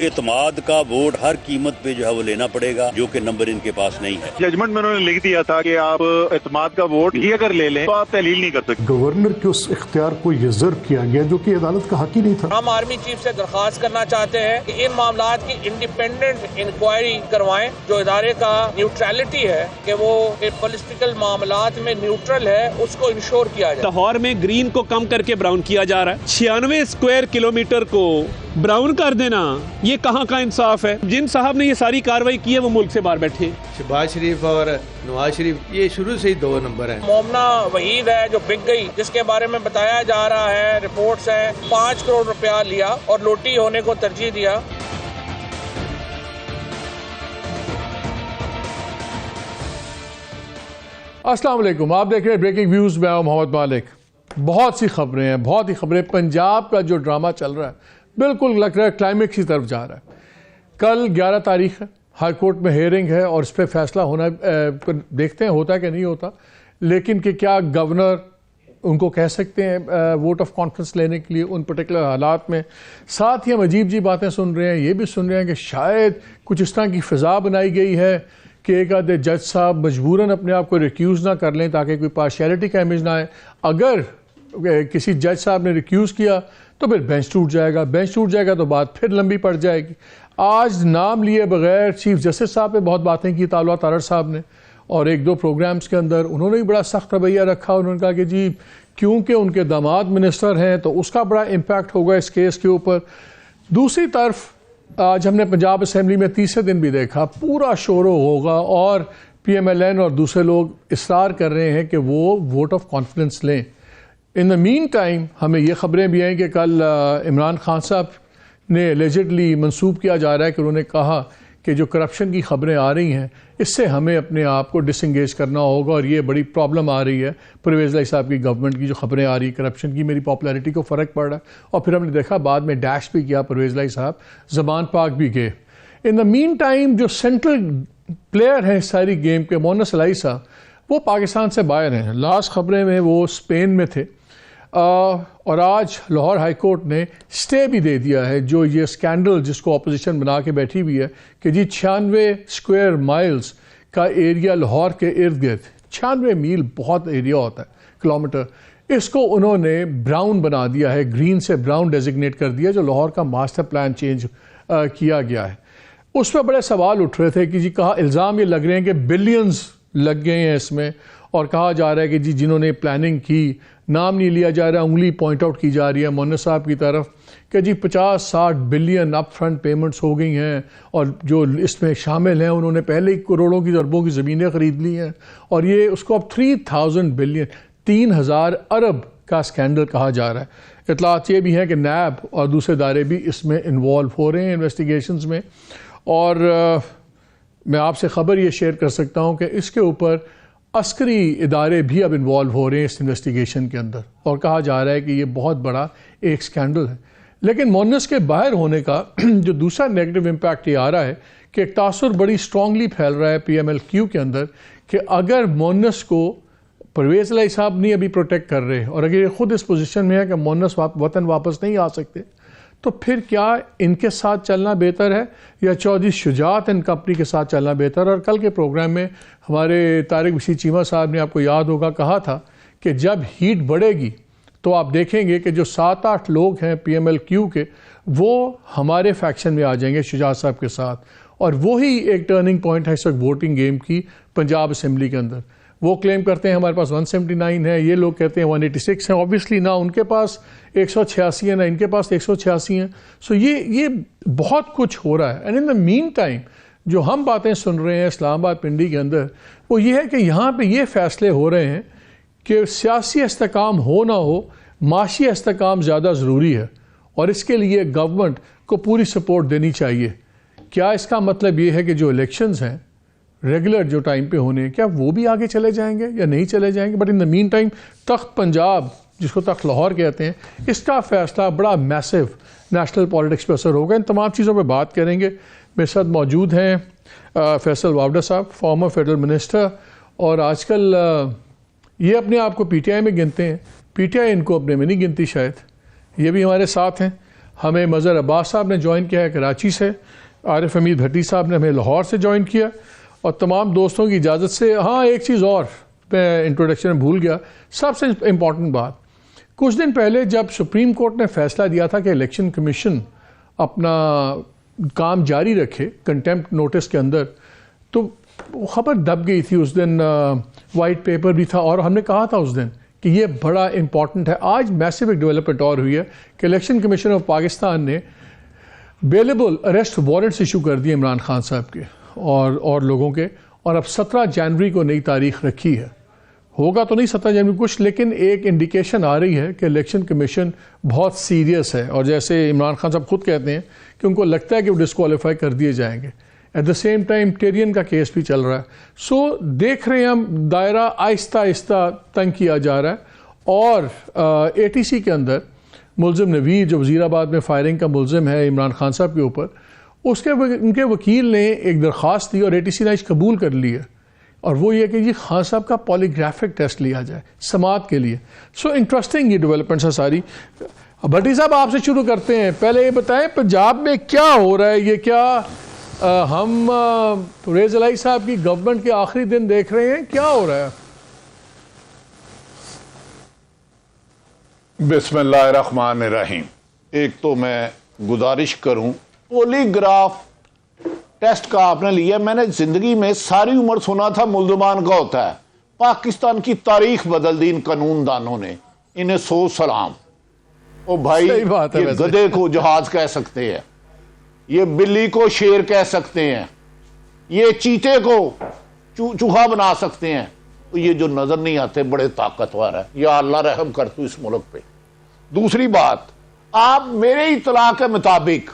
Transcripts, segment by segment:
اعتماد کا ووٹ ہر قیمت پہ جو ہے وہ لینا پڑے گا، جو کہ نمبر ان کے پاس نہیں ہے۔ ججمنٹ میں انہوں نے لکھ دیا تھا کہ آپ اعتماد کا ووٹ ہی اگر لے لیں تو آپ تحلیل نہیں کر سکتے۔ گورنر کے اس اختیار کو یہ ضرب کیا گیا جو کہ عدالت کا حق ہی نہیں تھا۔ ہم آرمی چیف سے درخواست کرنا چاہتے ہیں کہ ان معاملات کی انڈیپینڈنٹ انکوائری کروائیں، جو ادارے کا نیوٹرلٹی ہے کہ وہ پولیٹیکل معاملات میں نیوٹرل ہے، اس کو انشور کیا جائے۔ لاہور میں گرین کو کم کر کے براؤن کیا جا رہا ہے، 96 اسکوائر کلومیٹر کو براؤن کر دینا، یہ کہاں کا انصاف ہے؟ جن صاحب نے یہ ساری کاروائی کی ہے وہ ملک سے باہر بیٹھے۔ شہباز شریف اور نواز شریف یہ شروع سے ہی 2 نمبر ہیں۔ مومنہ وحید ہے جو بک گئی، جس کے بارے میں بتایا جا رہا ہے، رپورٹس ہیں 5 کروڑ روپیہ لیا اور لوٹی ہونے کو ترجیح دیا۔ السلام علیکم، آپ دیکھ رہے ہیں بریکنگ ویوز، میں ہوں محمد مالک۔ بہت سی خبریں ہیں، بہت ہی خبریں۔ پنجاب کا جو ڈرامہ چل رہا ہے بالکل لگ رہا ہے کلائمیکس کی طرف جا رہا ہے۔ کل 11 تاریخ ہے، ہائی کورٹ میں ہیئرنگ ہے اور اس پہ فیصلہ ہونا، دیکھتے ہیں ہوتا ہے کہ نہیں ہوتا، لیکن کہ کیا گورنر ان کو کہہ سکتے ہیں ووٹ آف کانفیڈنس لینے کے لیے ان پرٹیکولر حالات میں۔ ساتھ ہی ہم عجیب جی باتیں سن رہے ہیں، یہ بھی سن رہے ہیں کہ شاید کچھ اس طرح کی فضا بنائی گئی ہے کہ ایک آدھے جج صاحب مجبوراً اپنے آپ کو ریکیوز نہ کر لیں تاکہ کوئی پارشیلٹی کا امیج نہ آئے۔ اگر کسی جج صاحب نے ریکیوز کیا تو پھر بینچ ٹوٹ جائے گا، بینچ ٹوٹ جائے گا تو بات پھر لمبی پڑ جائے گی۔ آج نام لیے بغیر چیف جسٹس صاحب نے بہت باتیں کی، طالبہ طارڑ صاحب نے، اور 1-2 پروگرامز کے اندر انہوں نے بھی بڑا سخت رویہ رکھا۔ انہوں نے کہا کہ جی کیونکہ ان کے داماد منسٹر ہیں تو اس کا بڑا امپیکٹ ہوگا اس کیس کے اوپر۔ دوسری طرف آج ہم نے پنجاب اسمبلی میں تیسرے دن بھی دیکھا پورا شور و غوغا، اور پی ایم ایل این اور دوسرے لوگ اصرار کر رہے ہیں کہ وہ ووٹ آف کانفیڈنس لیں۔ ان دا مین ٹائم ہمیں یہ خبریں بھی ہیں کہ کل عمران خان صاحب نے ایلیجڈلی منسوب کیا جا رہا ہے کہ انہوں نے کہا کہ جو کرپشن کی خبریں آ رہی ہیں اس سے ہمیں اپنے آپ کو ڈس انگیج کرنا ہوگا، اور یہ بڑی پرابلم آ رہی ہے پرویز لائی صاحب کی گورنمنٹ کی جو خبریں آ رہی ہیں کرپشن کی، میری پاپولیرٹی کو فرق پڑ رہا ہے۔ اور پھر ہم نے دیکھا بعد میں ڈیش بھی کیا پرویز لائی صاحب، زبان پاک بھی گئے۔ ان دا مین ٹائم جو سینٹرل پلیئر ہیں ساری گیم کے، مونس علائی صاحب، وہ پاکستان سے باہر ہیں۔ لاسٹ خبریں میں وہ اسپین میں تھے، اور آج لاہور ہائی کورٹ نے سٹے بھی دے دیا ہے جو یہ اسکینڈل جس کو اپوزیشن بنا کے بیٹھی ہوئی ہے کہ جی 96 اسکوائر مائلز کا ایریا لاہور کے ارد گرد، 96 میل بہت ایریا ہوتا ہے کلومیٹر، اس کو انہوں نے براؤن بنا دیا ہے، گرین سے براؤن ڈیزگنیٹ کر دیا، جو لاہور کا ماسٹر پلان چینج کیا گیا ہے۔ اس پہ بڑے سوال اٹھ رہے تھے کہ جی کہا الزام یہ لگ رہے ہیں کہ بلینز لگ گئے ہیں اس میں، اور کہا جا رہا ہے کہ جی جنہوں نے پلاننگ کی، نام نہیں لیا جا رہا، انگلی پوائنٹ آؤٹ کی جا رہی ہے مونس صاحب کی طرف کہ جی 50-60 بلین اپ فرنٹ پیمنٹس ہو گئی ہیں، اور جو اس میں شامل ہیں انہوں نے پہلے ہی کروڑوں کی اربوں کی زمینیں خرید لی ہیں، اور یہ اس کو اب 3000 بلین 3000 ارب کا اسکینڈل کہا جا رہا ہے۔ اطلاعات یہ بھی ہیں کہ نیب اور دوسرے ادارے بھی اس میں انوالو ہو رہے ہیں انویسٹیگیشنز میں، اور میں آپ سے خبر یہ شیئر کر سکتا ہوں کہ اس کے اوپر عسکری ادارے بھی اب انوالو ہو رہے ہیں اس انویسٹیگیشن کے اندر، اور کہا جا رہا ہے کہ یہ بہت بڑا ایک سکینڈل ہے۔ لیکن مونس کے باہر ہونے کا جو دوسرا نیگیٹو امپیکٹ یہ آ رہا ہے کہ ایک تاثر بڑی اسٹرانگلی پھیل رہا ہے پی ایم ایل کیو کے اندر کہ اگر مونس کو پرویز لائی صاحب نہیں ابھی پروٹیکٹ کر رہے، اور اگر یہ خود اس پوزیشن میں ہے کہ مونس وطن واپس نہیں آ سکتے، تو پھر کیا ان کے ساتھ چلنا بہتر ہے یا چودھری شجاعت اینڈ کمپنی کے ساتھ چلنا بہتر؟ اور کل کے پروگرام میں ہمارے طارق بشیر چیمہ صاحب نے آپ کو یاد ہوگا کہا تھا کہ جب ہیٹ بڑھے گی تو آپ دیکھیں گے کہ جو 7-8 لوگ ہیں پی ایم ایل کیو کے وہ ہمارے فیکشن میں آ جائیں گے شجاعت صاحب کے ساتھ، اور وہی ایک ٹرننگ پوائنٹ ہے اس وقت ووٹنگ گیم کی پنجاب اسمبلی کے اندر۔ وہ کلیم کرتے ہیں ہمارے پاس 179 ہے، یہ لوگ کہتے ہیں 186 ہیں، اوبیسلی نہ ان کے پاس 186 ہیں نہ ان کے پاس 186 ہیں۔ سو یہ بہت کچھ ہو رہا ہے، and in the main time جو ہم باتیں سن رہے ہیں اسلام آباد پنڈی کے اندر وہ یہ ہے کہ یہاں پہ یہ فیصلے ہو رہے ہیں کہ سیاسی استحکام ہو نہ ہو، معاشی استحکام زیادہ ضروری ہے، اور اس کے لیے گورنمنٹ کو پوری سپورٹ دینی چاہیے۔ کیا اس کا مطلب یہ ہے کہ جو الیکشنز ہیں ریگولر جو ٹائم پہ ہونے ہیں کیا وہ بھی آگے چلے جائیں گے یا نہیں چلے جائیں گے؟ But in the main time تخت پنجاب جس کو تخت لاہور کہتے ہیں، اس کا فیصلہ بڑا میسو نیشنل پالیٹکس پہ اثر ہوگا۔ ان تمام چیزوں پہ بات کریں گے۔ میرے ساتھ موجود ہیں فیصل واوڈا صاحب، فارمر فیڈرل منسٹر، اور آج کل یہ اپنے آپ کو پی ٹی آئی میں گنتے ہیں، پی ٹی آئی ان کو اپنے میں نہیں گنتی شاید، یہ بھی ہمارے ساتھ ہیں۔ ہمیں مظہر عباس صاحب نے جوائن کیا ہے کراچی سے, عارف حمید بھٹی صاحب نے ہمیں لاہور سے جوائن کیا, اور تمام دوستوں کی اجازت سے ہاں ایک چیز اور میں انٹروڈکشن میں بھول گیا, سب سے امپورٹنٹ بات, کچھ دن پہلے جب سپریم کورٹ نے فیصلہ دیا تھا کہ الیکشن کمیشن اپنا کام جاری رکھے کنٹیمپٹ نوٹس کے اندر, تو خبر دب گئی تھی اس دن, وائٹ پیپر بھی تھا, اور ہم نے کہا تھا اس دن کہ یہ بڑا امپورٹنٹ ہے. آج میسو ایک ڈیولپمنٹ اور ہوئی ہے کہ الیکشن کمیشن آف پاکستان نے بیلیبل اریسٹ وارنٹس ایشو کر دیے عمران خان صاحب کے اور لوگوں کے, اور اب 17 جنوری کو نئی تاریخ رکھی ہے. ہوگا تو نہیں 17 جنوری کچھ, لیکن ایک انڈیکیشن آ رہی ہے کہ الیکشن کمیشن بہت سیریس ہے, اور جیسے عمران خان صاحب خود کہتے ہیں کہ ان کو لگتا ہے کہ وہ ڈسکوالیفائی کر دیے جائیں گے. At the same time Tyrian کا کیس بھی چل رہا ہے. سو دیکھ رہے ہیں ہم دائرہ آہستہ آہستہ تنگ کیا جا رہا ہے, اور اے ٹی سی کے اندر ملزم نوید جو وزیر آباد میں فائرنگ کا ملزم ہے عمران خان صاحب کے اوپر, ان کے وکیل نے ایک درخواست دی اور اے ٹی سی نے آج قبول کر لی ہے, اور وہ یہ کہ جی خان صاحب کا پالیگرافک ٹیسٹ لیا جائے سماعت کے لیے. سو انٹرسٹنگ یہ ڈیولپمنٹس ہیں ساری. بھٹی صاحب آپ سے شروع کرتے ہیں, پہلے یہ بتائیں پنجاب میں کیا ہو رہا ہے, یہ کیا ہم ریز الہی صاحب کی گورنمنٹ کے آخری دن دیکھ رہے ہیں, کیا ہو رہا ہے؟ بسم اللہ الرحمن الرحیم. ایک تو میں گزارش کروں, پولی گراف ٹیسٹ کا آپ نے لیا, میں نے زندگی میں ساری عمر سنا تھا ملزمان کا ہوتا ہے, پاکستان کی تاریخ بدل دی ان قانون دانوں نے, انہیں سو سلام. او بھائی یہ گدھے کو جہاز کہہ سکتے ہیں, یہ بلی کو شیر کہہ سکتے ہیں, یہ چیتے کو چوہا بنا سکتے ہیں, یہ جو نظر نہیں آتے بڑے طاقتور ہیں. یا اللہ رحم کر تو اس ملک پہ. دوسری بات, آپ میرے اطلاع کے مطابق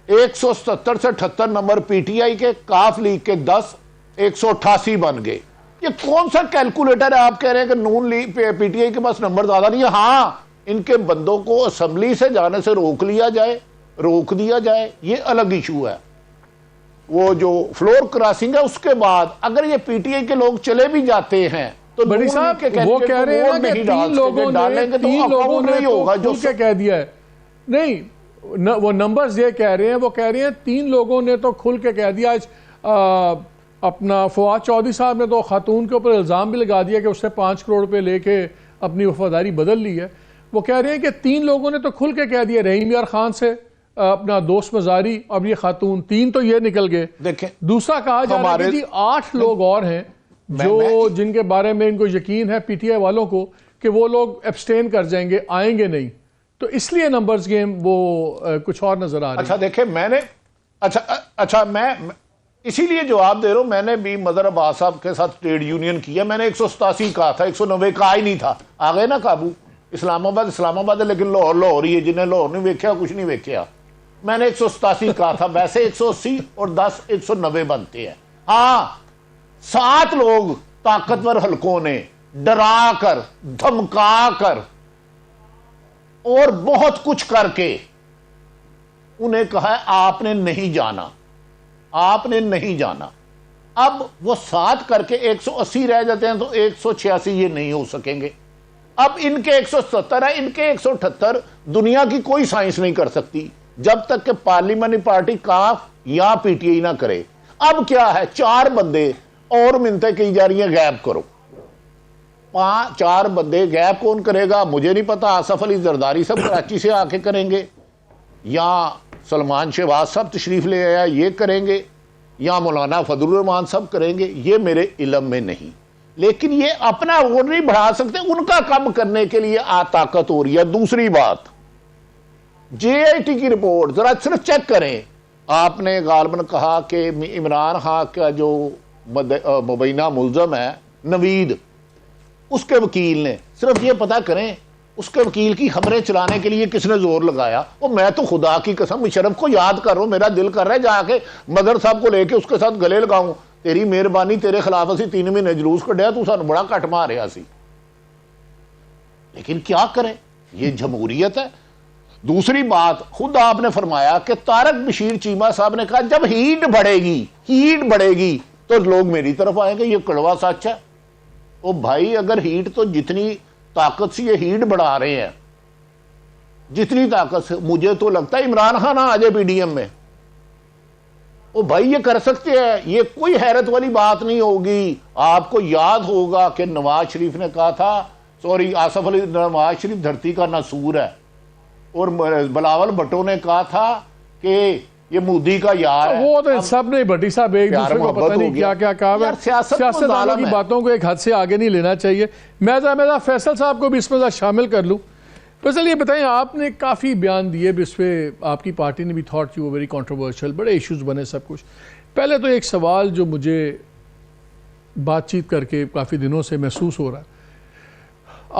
177 سے 78 نمبر پی ٹی آئی کے, کاف لیگ کے 10 188 بن گئے. یہ کون سا کیلکولیٹر ہے؟ آپ کہہ رہے ہیں کہ نون لیگ پی ٹی آئی کے پاس نمبر زیادہ نہیں ہے. ہاں ان کے بندوں کو اسمبلی سے جانے سے روک دیا جائے, یہ الگ ایشو ہے. وہ جو فلور کراسنگ ہے اس کے بعد اگر یہ پی ٹی آئی کے لوگ چلے بھی جاتے ہیں تو بڑی صاحب وہ کہہ رہے ہیں کہ 3 لوگوں نے کھل کے کہہ دیا ہے. نہیں, وہ نمبرز یہ کہہ رہے ہیں 3 لوگوں نے تو کھل کے کہہ دیا. آج اپنا فواد چودھری صاحب نے تو خاتون کے اوپر الزام بھی لگا دیا کہ اس سے 5 کروڑ روپے لے کے اپنی وفاداری بدل لی ہے. وہ کہہ رہے ہیں کہ 3 لوگوں نے تو کھل کے کہہ دیا, رحیم یار خان سے اپنا دوست مزاری اور یہ خاتون, 3 تو یہ نکل گئے. دیکھیں دوسرا کہا جا رہا ہے کہ جی 8 لوگ اور ہیں جو جن کے بارے میں ان کو یقین ہے پی ٹی آئی والوں کو کہ وہ لوگ ایبسٹین کر جائیں گے, آئیں گے نہیں, تو اس لیے نمبرز گیم وہ کچھ اور نظر آ رہی ہے. اچھا دیکھیں میں نے اچھا میں اسی لیے جواب دے رہا ہوں. میں نے بھی مظہر عباس صاحب کے ساتھ ٹریڈ یونین کیا, میں نے 187 کہا تھا, 190 کہا ہی نہیں تھا. آ گئے نا قابو. اسلام آباد ہے لیکن لاہور ہی ہے, جنہیں لاہور نہیں ویکھیا کچھ نہیں ویکھیا. میں نے 187 کہا تھا, ویسے 180 اور 10 190 بنتے ہیں. ہاں 7 لوگ طاقتور حلقوں نے ڈرا کر دھمکا کر اور بہت کچھ کر کے انہیں کہا آپ نے نہیں جانا. اب وہ 7 کر کے 180 رہ جاتے ہیں تو 186 یہ نہیں ہو سکیں گے. اب ان کے 170 ہے, ان کے 178 دنیا کی کوئی سائنس نہیں کر سکتی جب تک کہ پارلیمنٹری پارٹی کاف یا پی ٹی آئی نہ کرے. اب کیا ہے, 4 بندے اور منتیں کی جا رہی ہیں غائب کرو. 4 بندے غائب کون کرے گا مجھے نہیں پتا. آصف علی زرداری صاحب کراچی سے آ کے کریں گے, یا سلمان شہباز صاحب تشریف لے آیا یہ کریں گے, یا مولانا فضل الرحمان صاحب کریں گے, یہ میرے علم میں نہیں. لیکن یہ اپنا ووٹ نہیں بڑھا سکتے, ان کا کم کرنے کے لیے طاقت ہو رہی ہے. دوسری بات, جے آئی ٹی کی رپورٹ ذرا صرف چیک کریں. آپ نے غالباً کہا کہ عمران خان کا جو مبینہ ملزم ہے نوید, اس کے وکیل نے, صرف یہ پتا کریں اس کے وکیل کی خبریں چلانے کے لیے کس نے زور لگایا. وہ میں تو خدا کی قسم مشرف کو یاد کر رہا ہوں, میرا دل کر رہا ہے جا کے مدر صاحب کو لے کے اس کے ساتھ گلے لگاؤں, تیری مہربانی تیرے خلاف اسی 3 مہینے جلوس کڈیا, تو سانو بڑا کٹ ماریا سی. لیکن کیا کریں, یہ جمہوریت ہے. دوسری بات, خود آپ نے فرمایا کہ طارق بشیر چیمہ صاحب نے کہا جب ہیٹ بڑھے گی تو لوگ میری طرف آئیں گے. یہ کڑوا سچ ہے. او بھائی اگر ہیٹ تو جتنی طاقت سے یہ ہیٹ بڑھا رہے ہیں, جتنی طاقت سے. مجھے تو لگتا ہے عمران خان آ جائے پی ڈی ایم میں, وہ بھائی یہ کر سکتے ہیں, یہ کوئی حیرت والی بات نہیں ہوگی. آپ کو یاد ہوگا کہ نواز شریف نے کہا تھا, سوری آصف علی, نواز شریف دھرتی کا ناسور ہے, اور بلاول بھٹو نے کہا تھا کہ یہ مودی کا یار ہے. وہ تو سب نے بھٹی صاحب ایک دوسرے کو پتہ نہیں کیا کیا کہا ہے. سیاست دانوں کی باتوں کو ایک حد سے آگے نہیں لینا چاہیے. میں فیصل صاحب کو بھی اس میں شامل کر لوں. فیصل یہ بتائیں, آپ نے کافی بیان دیے, اس پہ آپ کی پارٹی نے بھی تھاٹ کی وہ ویری کنٹروورشل, بڑے ایشوز بنے سب کچھ. پہلے تو ایک سوال جو مجھے بات چیت کر کے کافی دنوں سے محسوس ہو رہا ہے,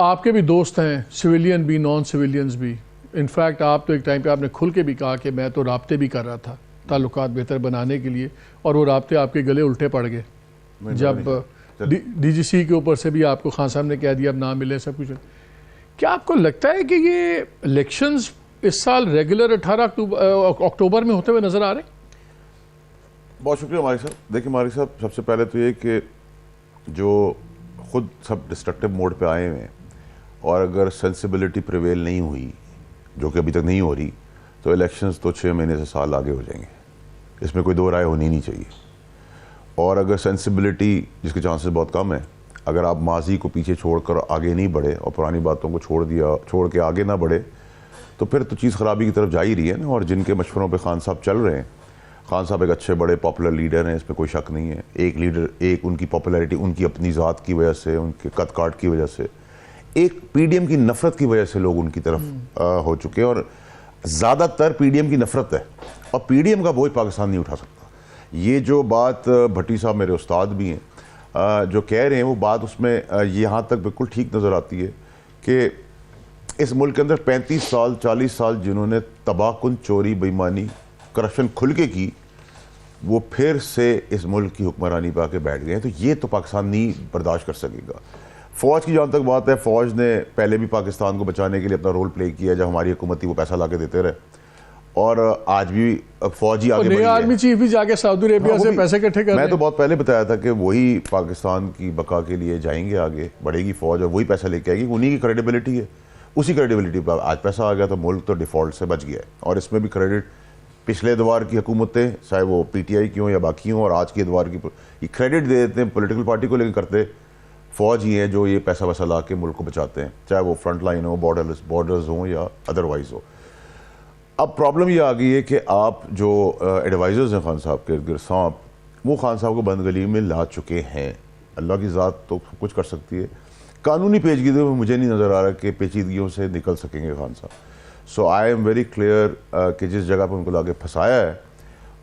آپ کے بھی دوست ہیں, سویلین بھی نان سویلینز بھی. انفیکٹ آپ تو ایک ٹائم پہ آپ نے کھل کے بھی کہا کہ میں تو رابطے بھی کر رہا تھا تعلقات بہتر بنانے کے لیے, اور وہ رابطے آپ کے گلے الٹے پڑ گئے جب ڈی جی سی کے اوپر سے بھی آپ کو خان صاحب نے کہہ دیا اب نہ ملے سب کچھ. کیا آپ کو لگتا ہے کہ یہ الیکشنز اس سال ریگولر 18 اکتوبر میں ہوتے ہوئے نظر آ رہے ہیں؟ بہت شکریہ مالک صاحب. دیکھیں مالک صاحب, سب سے پہلے تو یہ کہ جو خود سب ڈسٹرکٹیو موڈ پہ آئے ہیں, اور اگر سینسیبلٹی پریویل نہیں ہوئی, جو کہ ابھی تک نہیں ہو رہی, تو الیکشنز تو 6 مہینے سے سال آگے ہو جائیں گے. اس میں کوئی دو رائے ہونی نہیں چاہیے. اور اگر سینسیبلٹی, جس کے چانسز بہت کم ہیں, اگر آپ ماضی کو پیچھے چھوڑ کر آگے نہیں بڑھے اور پرانی باتوں کو چھوڑ کے آگے نہ بڑھے, تو پھر تو چیز خرابی کی طرف جا ہی رہی ہے نا. اور جن کے مشوروں پہ خان صاحب چل رہے ہیں, خان صاحب ایک اچھے بڑے پاپولر لیڈر ہیں, اس پہ کوئی شک نہیں ہے. ایک لیڈر, ایک ان کی پاپولیرٹی ان کی اپنی ذات کی وجہ سے, ان کے قد کاٹ کی وجہ سے, ایک پی ڈی ایم کی نفرت کی وجہ سے لوگ ان کی طرف ہو چکے ہیں, اور زیادہ تر پی ڈی ایم کی نفرت ہے, اور پی ڈی ایم کا بوجھ پاکستان نہیں اٹھا سکتا. یہ جو بات بھٹی صاحب میرے استاد بھی ہیں جو کہہ رہے ہیں, وہ بات اس میں یہاں تک بالکل ٹھیک نظر آتی ہے کہ اس ملک کے اندر 35 سال 40 سال جنہوں نے تباہ کن چوری, بےایمانی, کرپشن کھل کے کی, وہ پھر سے اس ملک کی حکمرانی پا کے بیٹھ گئے ہیں. تو یہ تو پاکستان نہیں برداشت کر سکے گا. فوج کی جہاں تک بات ہے, فوج نے پہلے بھی پاکستان کو بچانے کے لیے اپنا رول پلے کیا, جب ہماری حکومت تھی وہ پیسہ لا کے دیتے رہے, اور آج بھی فوج ہی آگے بڑھی ہے. آرمی چیف بھی جا کے سعودی عربیہ سے پیسے اکٹھے کر رہے ہیں. میں تو بہت پہلے بتایا تھا کہ وہی پاکستان کی بقا کے لیے جائیں گے, آگے بڑھے گی فوج, اور وہی پیسہ لے کے آئے گی. انہی کی کریڈیبلٹی ہے, اسی کریڈیبلٹی پہ آج پیسہ آ گیا, تو ملک تو ڈیفالٹ سے بچ گیا ہے. اور اس میں بھی کریڈٹ پچھلے ادوار کی حکومتیں, چاہے وہ پی ٹی آئی کی ہوں یا باقی ہوں, اور آج کے ادوار کی کریڈٹ دے دیتے ہیں پولیٹیکل پارٹی کو, لیکن کرتے فوج ہی ہیں جو یہ پیسہ ویسہ لا کے ملک کو بچاتے ہیں, چاہے وہ فرنٹ لائن ہو, بارڈرز ہوں یا ادروائز ہو. اب پرابلم یہ آ گئی ہے کہ آپ جو ایڈوائزرز ہیں خان صاحب کے ارد گرد, وہ خان صاحب کو بند گلی میں لا چکے ہیں. اللہ کی ذات تو سب کچھ کر سکتی ہے, قانونی پیچیدگیوں میں مجھے نہیں نظر آ رہا کہ پیچیدگیوں سے نکل سکیں گے خان صاحب. سو آئی ایم ویری کلیئر کہ جس جگہ پہ ان کو لا کے پھنسایا ہے,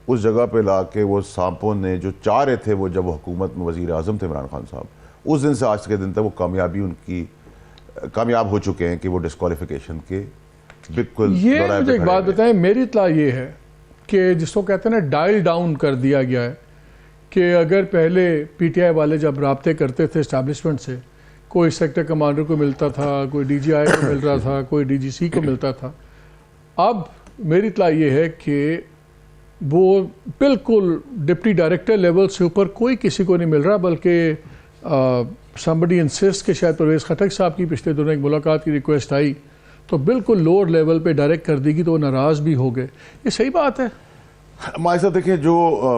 اس جگہ پہ لا کے وہ سانپوں نے جو چاہ رہے تھے, وہ جب وہ حکومت میں وزیر اعظم تھے عمران خان صاحب, اس دن سے آج کے دن تک وہ کامیابی ان کی کامیاب ہو چکے ہیں کہ وہ ڈسکوالیفیکیشن کے بالکل. یہ مجھے ایک بات بتائیں, میری اطلاع یہ ہے کہ جس کو کہتے ہیں نا ڈائل ڈاؤن کر دیا گیا ہے, کہ اگر پہلے پی ٹی آئی والے جب رابطے کرتے تھے اسٹیبلشمنٹ سے, کوئی سیکٹر کمانڈر کو ملتا تھا, کوئی ڈی جی آئی کو مل رہا تھا, کوئی ڈی جی سی کو ملتا تھا. اب میری اطلاع یہ ہے کہ وہ بالکل ڈپٹی ڈائریکٹر لیول سے اوپر کوئی کسی کو نہیں مل رہا, بلکہ somebody insists کہ شاید پرویز خٹک صاحب کی پچھلے دنوں ایک ملاقات کی ریکویسٹ آئی, تو بالکل لوور لیول پہ ڈائریکٹ کر دی گی, تو وہ ناراض بھی ہو گئے. یہ صحیح بات ہے؟ ہمارے ساتھ دیکھیں, جو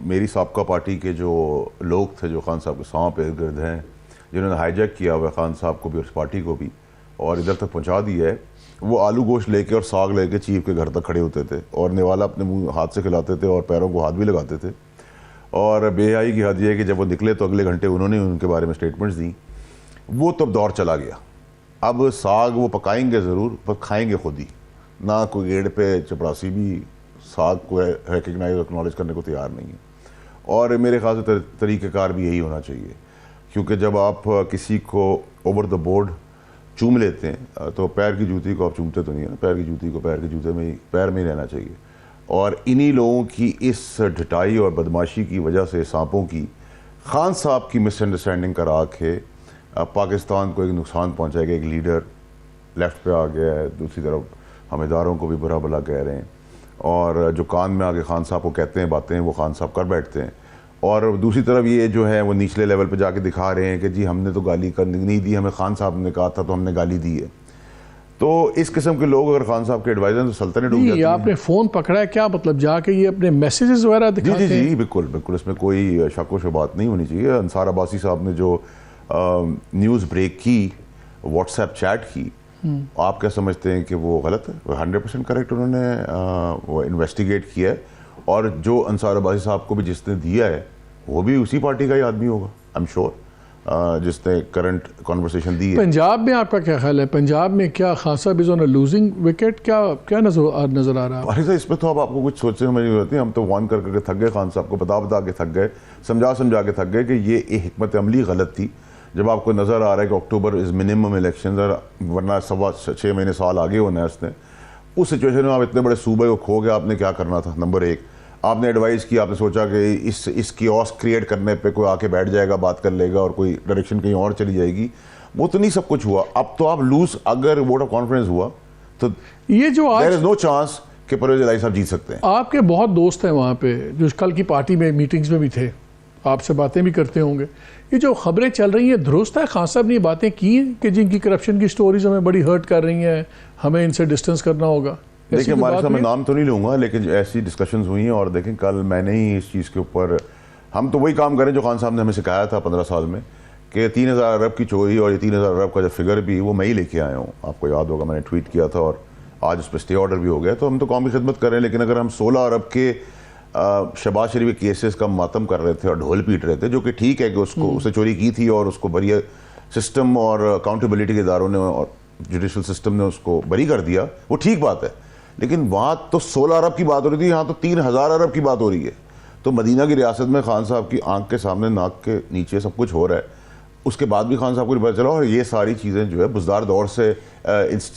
میری سابقہ پارٹی کے جو لوگ تھے, جو خان صاحب کے سانپ ارد گرد ہیں, جنہوں نے ہائی جیک کیا ہوا ہے خان صاحب کو بھی اور اس پارٹی کو بھی, اور ادھر تک پہنچا دیا ہے, وہ آلو گوشت لے کے اور ساگ لے کے چیف کے گھر تک کھڑے ہوتے تھے, اور نوالا اپنے منہ ہاتھ سے کھلاتے تھے, اور پیروں کو ہاتھ بھی لگاتے تھے. اور بے حیائی کی حد یہ ہے کہ جب وہ نکلے تو اگلے گھنٹے انہوں نے ان کے بارے میں اسٹیٹمنٹس دیں. وہ تو دور چلا گیا. اب ساگ وہ پکائیں گے ضرور, پر کھائیں گے خود ہی. نہ کوئی گیڑ پہ چپراسی بھی ساگ کو ریکگنائز اور اکنالج کرنے کو تیار نہیں ہے. اور میرے خیال سے طریقہ کار بھی یہی ہونا چاہیے, کیونکہ جب آپ کسی کو اوور دا بورڈ چوم لیتے ہیں تو پیر کی جوتی کو آپ چومتے تو نہیں ہیں, پیر کی جوتی کو پیر کے جوتے میں ہی پیر میں ہی رہنا چاہیے. اور انہی لوگوں کی اس ڈھٹائی اور بدماشی کی وجہ سے, سانپوں کی, خان صاحب کی مس انڈرسٹینڈنگ کرا کے پاکستان کو ایک نقصان پہنچائے گا. ایک لیڈر لیفٹ پہ آ گیا ہے, دوسری طرف ہم اداروں کو بھی برا بلا کہہ رہے ہیں, اور جو کان میں آگے خان صاحب کو کہتے ہیں باتیں وہ خان صاحب کر بیٹھتے ہیں. اور دوسری طرف یہ جو ہے وہ نچلے لیول پہ جا کے دکھا رہے ہیں کہ جی ہم نے تو گالی نہیں دی, ہمیں خان صاحب نے کہا تھا تو ہم نے گالی دی ہے. تو اس قسم کے لوگ اگر خان صاحب کے ایڈوائزر تو سلطنت ڈوب جاتی ہے. آپ نے فون پکڑا ہے کیا مطلب جا کے یہ اپنے میسیجز وغیرہ دکھاتے ہیں؟ جی بالکل بالکل, اس میں کوئی شک و شبہات نہیں ہونی چاہیے. انصار عباسی صاحب نے جو نیوز بریک کی, واٹس ایپ چیٹ کی, آپ کیا سمجھتے ہیں کہ وہ غلط ہے؟ 100% کریکٹ انہوں نے وہ انویسٹیگیٹ کیا ہے, اور جو انصار عباسی صاحب کو بھی جس نے دیا ہے وہ بھی اسی پارٹی کا ہی آدمی ہوگا آئی ایم شیور, جس نے کرنٹ کانورسیشن دی ہے. پنجاب میں آپ کا کیا خیال ہے؟ پنجاب میں کیا خان صاحب از آن اے لوزنگ وکٹ, کیا نظر آ رہا ہے؟ اس پہ تو اب آپ کو کچھ سوچنے میں نہیں ہوتی. ہم تو وارن کر کے تھک گئے, خان صاحب کو بتا کے تھک گئے, سمجھا کے تھک گئے کہ یہ حکمت عملی غلط تھی. جب آپ کو نظر آ رہا ہے کہ اکتوبر از منیمم الیکشن, ورنہ 6 مہینے سال آگے ہونا ہے اس نے, اس سچویشن میں آپ اتنے بڑے صوبے کو کھو گئے, آپ نے کیا کرنا تھا؟ نمبر 1, آپ نے ایڈوائز کی, آپ نے سوچا کہ اس کیوس کریٹ کرنے پہ کوئی آ کے بیٹھ جائے گا, بات کر لے گا اور کوئی ڈائریکشن کہیں اور چلی جائے گی. وہ تو نہیں سب کچھ ہوا. اب تو آپ لوز, اگر ووٹ آف کانفیڈنس ہوا تو یہ جو دیر از نو چانس کہ پرویز الہی صاحب جیت سکتے ہیں. آپ کے بہت دوست ہیں وہاں پہ جو کل کی پارٹی میں میٹنگز میں بھی تھے, آپ سے باتیں بھی کرتے ہوں گے. یہ جو خبریں چل رہی ہیں درست ہے خان صاحب نے یہ باتیں کی ہیں کہ جن کی کرپشن کی سٹوریز ہمیں بڑی ہرٹ کر رہی ہیں, ہمیں ان سے ڈسٹنس کرنا ہوگا؟ دیکھیں ہمارے صاحب میں نام تو نہیں لوں گا, لیکن ایسی ڈسکشنز ہوئی ہیں. اور دیکھیں کل میں نے ہی اس چیز کے اوپر, ہم تو وہی کام کریں جو خان صاحب نے ہمیں سکھایا تھا 15 سال میں, کہ 3000 ارب کی چوری, اور یہ 3000 ارب کا جو فگر بھی وہ میں ہی لے کے آیا ہوں. آپ کو یاد ہوگا میں نے ٹویٹ کیا تھا, اور آج اس پہ اسٹے آرڈر بھی ہو گیا. تو ہم تو قومی خدمت کر رہے ہیں, لیکن اگر ہم 16 ارب کے شہباز شریف کے کیسز کا ماتم کر رہے تھے اور ڈھول پیٹ رہے تھے, جو کہ ٹھیک ہے کہ اس نے چوری کی تھی اور اس کو بری سسٹم اور اکاؤنٹیبلٹی کے اداروں نے اور جوڈیشل سسٹم نے اس کو بری کر دیا, وہ ٹھیک بات ہے. لیکن وہاں تو 16 ارب کی بات ہو رہی تھی, یہاں تو 3000 ارب کی بات ہو رہی ہے. تو مدینہ کی ریاست میں خان صاحب کی آنکھ کے سامنے, ناک کے نیچے سب کچھ ہو رہا ہے. اس کے بعد بھی خان صاحب کو پتہ چلا, اور یہ ساری چیزیں جو ہے بزدار دور سے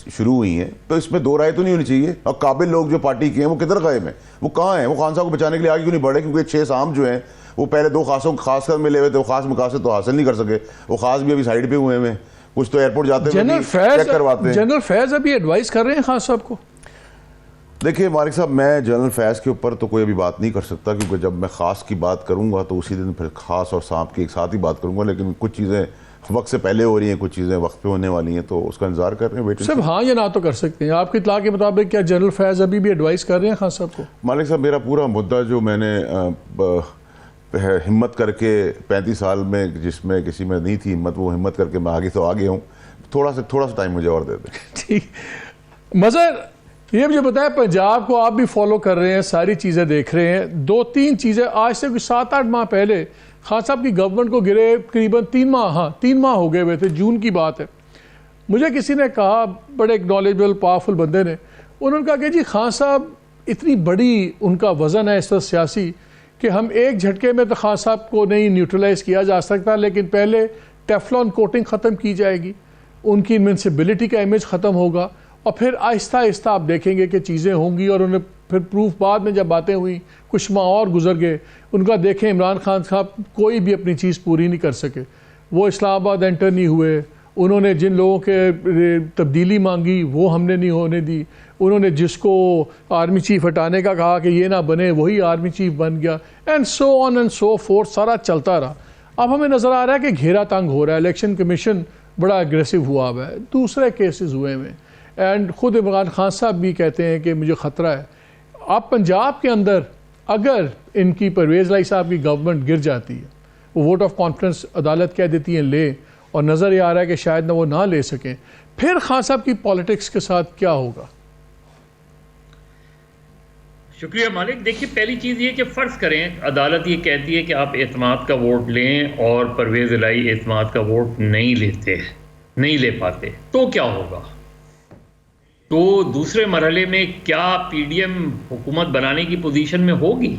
شروع ہوئی ہیں. تو اس میں دو رائے تو نہیں ہونی چاہیے. اور قابل لوگ جو پارٹی کے ہیں وہ کدھر قائم ہیں, وہ کہاں ہیں؟ وہ خان صاحب کو بچانے کے لیے آگے کیوں نہیں بڑھے؟ کیونکہ 6 عام جو ہیں وہ پہلے 2 خاصوں خاص کر ملے ہوئے تھے, وہ خاص مقاصد تو حاصل نہیں کر سکے. وہ خاص بھی ابھی سائڈ پہ ہوئے ہیں, کچھ تو ایئرپورٹ جاتے ہوئے چیک کرواتے ہیں. جنرل فیض ابھی ایڈوائز کر رہے ہیں خان صاحب کو. دیکھیے مالک صاحب, میں جنرل فیض کے اوپر تو کوئی ابھی بات نہیں کر سکتا, کیونکہ جب میں خاص کی بات کروں گا تو اسی دن پھر خاص اور سانپ کی ایک ساتھ ہی بات کروں گا. لیکن کچھ چیزیں وقت سے پہلے ہو رہی ہیں, کچھ چیزیں وقت پہ ہونے والی ہیں, تو اس کا انتظار کر رہے ہیں. صرف ہاں یا نہ تو کر سکتے ہیں. آپ کی اطلاع کے مطابق کیا جنرل فیض ابھی بھی ایڈوائز کر رہے ہیں خان صاحب کو؟ مالک صاحب, میرا پورا مدعا جو میں نے ہمت کر کے 35 سال میں, جس میں کسی میں نہیں تھی ہمت, وہ ہمت کر کے میں آگے تو آگے ہوں. تھوڑا سا ٹائم مجھے اور دے دیں. ٹھیک. مظہر, یہ مجھے بتایا پنجاب کو آپ بھی فالو کر رہے ہیں, ساری چیزیں دیکھ رہے ہیں. 2-3 چیزیں آج سے کچھ 7-8 ماہ پہلے خان صاحب کی گورنمنٹ کو گرے قریباً 3 ماہ ہو گئے ہوئے تھے. جون کی بات ہے. مجھے کسی نے کہا, بڑے اکنالجبل پاورفل بندے نے, انہوں نے کہا کہ جی خان صاحب اتنی بڑی ان کا وزن ہے اس وقت سیاسی کہ ہم ایک جھٹکے میں تو خان صاحب کو نہیں نیوٹرلائز کیا جا سکتا, لیکن پہلے ٹیفلون کوٹنگ ختم کی جائے گی, ان کی انوینسیبلٹی کا امیج ختم ہوگا, اور پھر آہستہ آہستہ آپ دیکھیں گے کہ چیزیں ہوں گی. اور انہیں پھر پروف بعد میں جب باتیں ہوئیں, کچھ ماہ اور گزر گئے, ان کا دیکھیں عمران خان صاحب کوئی بھی اپنی چیز پوری نہیں کر سکے. وہ اسلام آباد انٹر نہیں ہوئے, انہوں نے جن لوگوں کے تبدیلی مانگی وہ ہم نے نہیں ہونے دی, انہوں نے جس کو آرمی چیف ہٹانے کا کہا کہ یہ نہ بنے وہی آرمی چیف بن گیا, and so on and so forth, سارا چلتا رہا. اب ہمیں نظر آ رہا ہے کہ گھیرا تنگ ہو رہا ہے, الیکشن کمیشن بڑا اگریسو ہوا ہوا ہے. دوسرے کیسز ہوئے ہیں, اینڈ خود عمران خان صاحب بھی کہتے ہیں کہ مجھے خطرہ ہے. آپ پنجاب کے اندر اگر ان کی پرویز الہی صاحب کی گورنمنٹ گر جاتی ہے, وہ ووٹ آف کانفیڈنس عدالت کہہ دیتی ہیں لے, اور نظر یہ آ رہا ہے کہ شاید نہ وہ نہ لے سکیں, پھر خان صاحب کی پالیٹکس کے ساتھ کیا ہوگا؟ شکریہ مالک. دیکھیے پہلی چیز یہ کہ فرض کریں عدالت یہ کہتی ہے کہ آپ اعتماد کا ووٹ لیں اور پرویز الہی اعتماد کا ووٹ نہیں لے پاتے, تو کیا ہوگا؟ تو دوسرے مرحلے میں کیا پی ڈی ایم حکومت بنانے کی پوزیشن میں ہوگی؟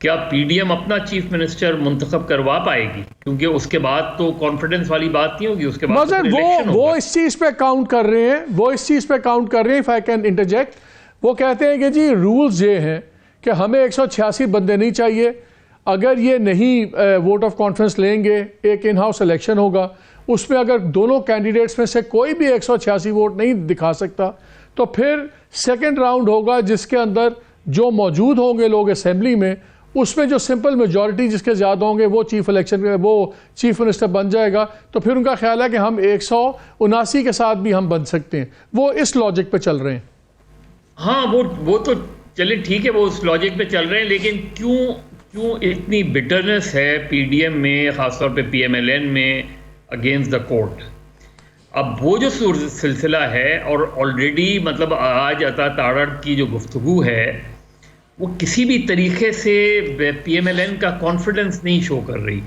کیا پی ڈی ایم اپنا چیف منسٹر منتخب کروا پائے گی؟ کیونکہ اس کے بعد تو کانفیڈنس والی بات نہیں ہوگی, اس کے بعد وہ اس چیز پہ کاؤنٹ کر رہے ہیں, if I can interject. وہ کہتے ہیں کہ جی رولز یہ ہیں کہ ہمیں 186 بندے نہیں چاہیے, اگر یہ نہیں ووٹ آف کانفیڈنس لیں گے, ایک ان ہاؤس الیکشن ہوگا, اس میں اگر دونوں کینڈیڈیٹس میں سے کوئی بھی 186 ووٹ نہیں دکھا سکتا تو پھر سیکنڈ راؤنڈ ہوگا, جس کے اندر جو موجود ہوں گے لوگ اسمبلی میں اس میں جو سمپل میجورٹی جس کے زیادہ ہوں گے وہ چیف الیکشن وہ چیف منسٹر بن جائے گا, تو پھر ان کا خیال ہے کہ ہم 179 کے ساتھ بھی ہم بن سکتے ہیں. وہ اس لاجک پہ چل رہے ہیں. ہاں وہ تو چلے ٹھیک ہے, وہ اس لاجک پہ چل رہے ہیں, لیکن کیوں اتنی بٹرنس ہے پی ڈی ایم میں, خاص طور پہ پی ایم ایل این میں اگینسٹ دا کورٹ؟ اب وہ جو سلسلہ ہے, اور آلریڈی مطلب آج عطا تارڑ کی جو گفتگو ہے وہ کسی بھی طریقے سے پی ایم ایل این کا کانفیڈنس نہیں شو کر رہی,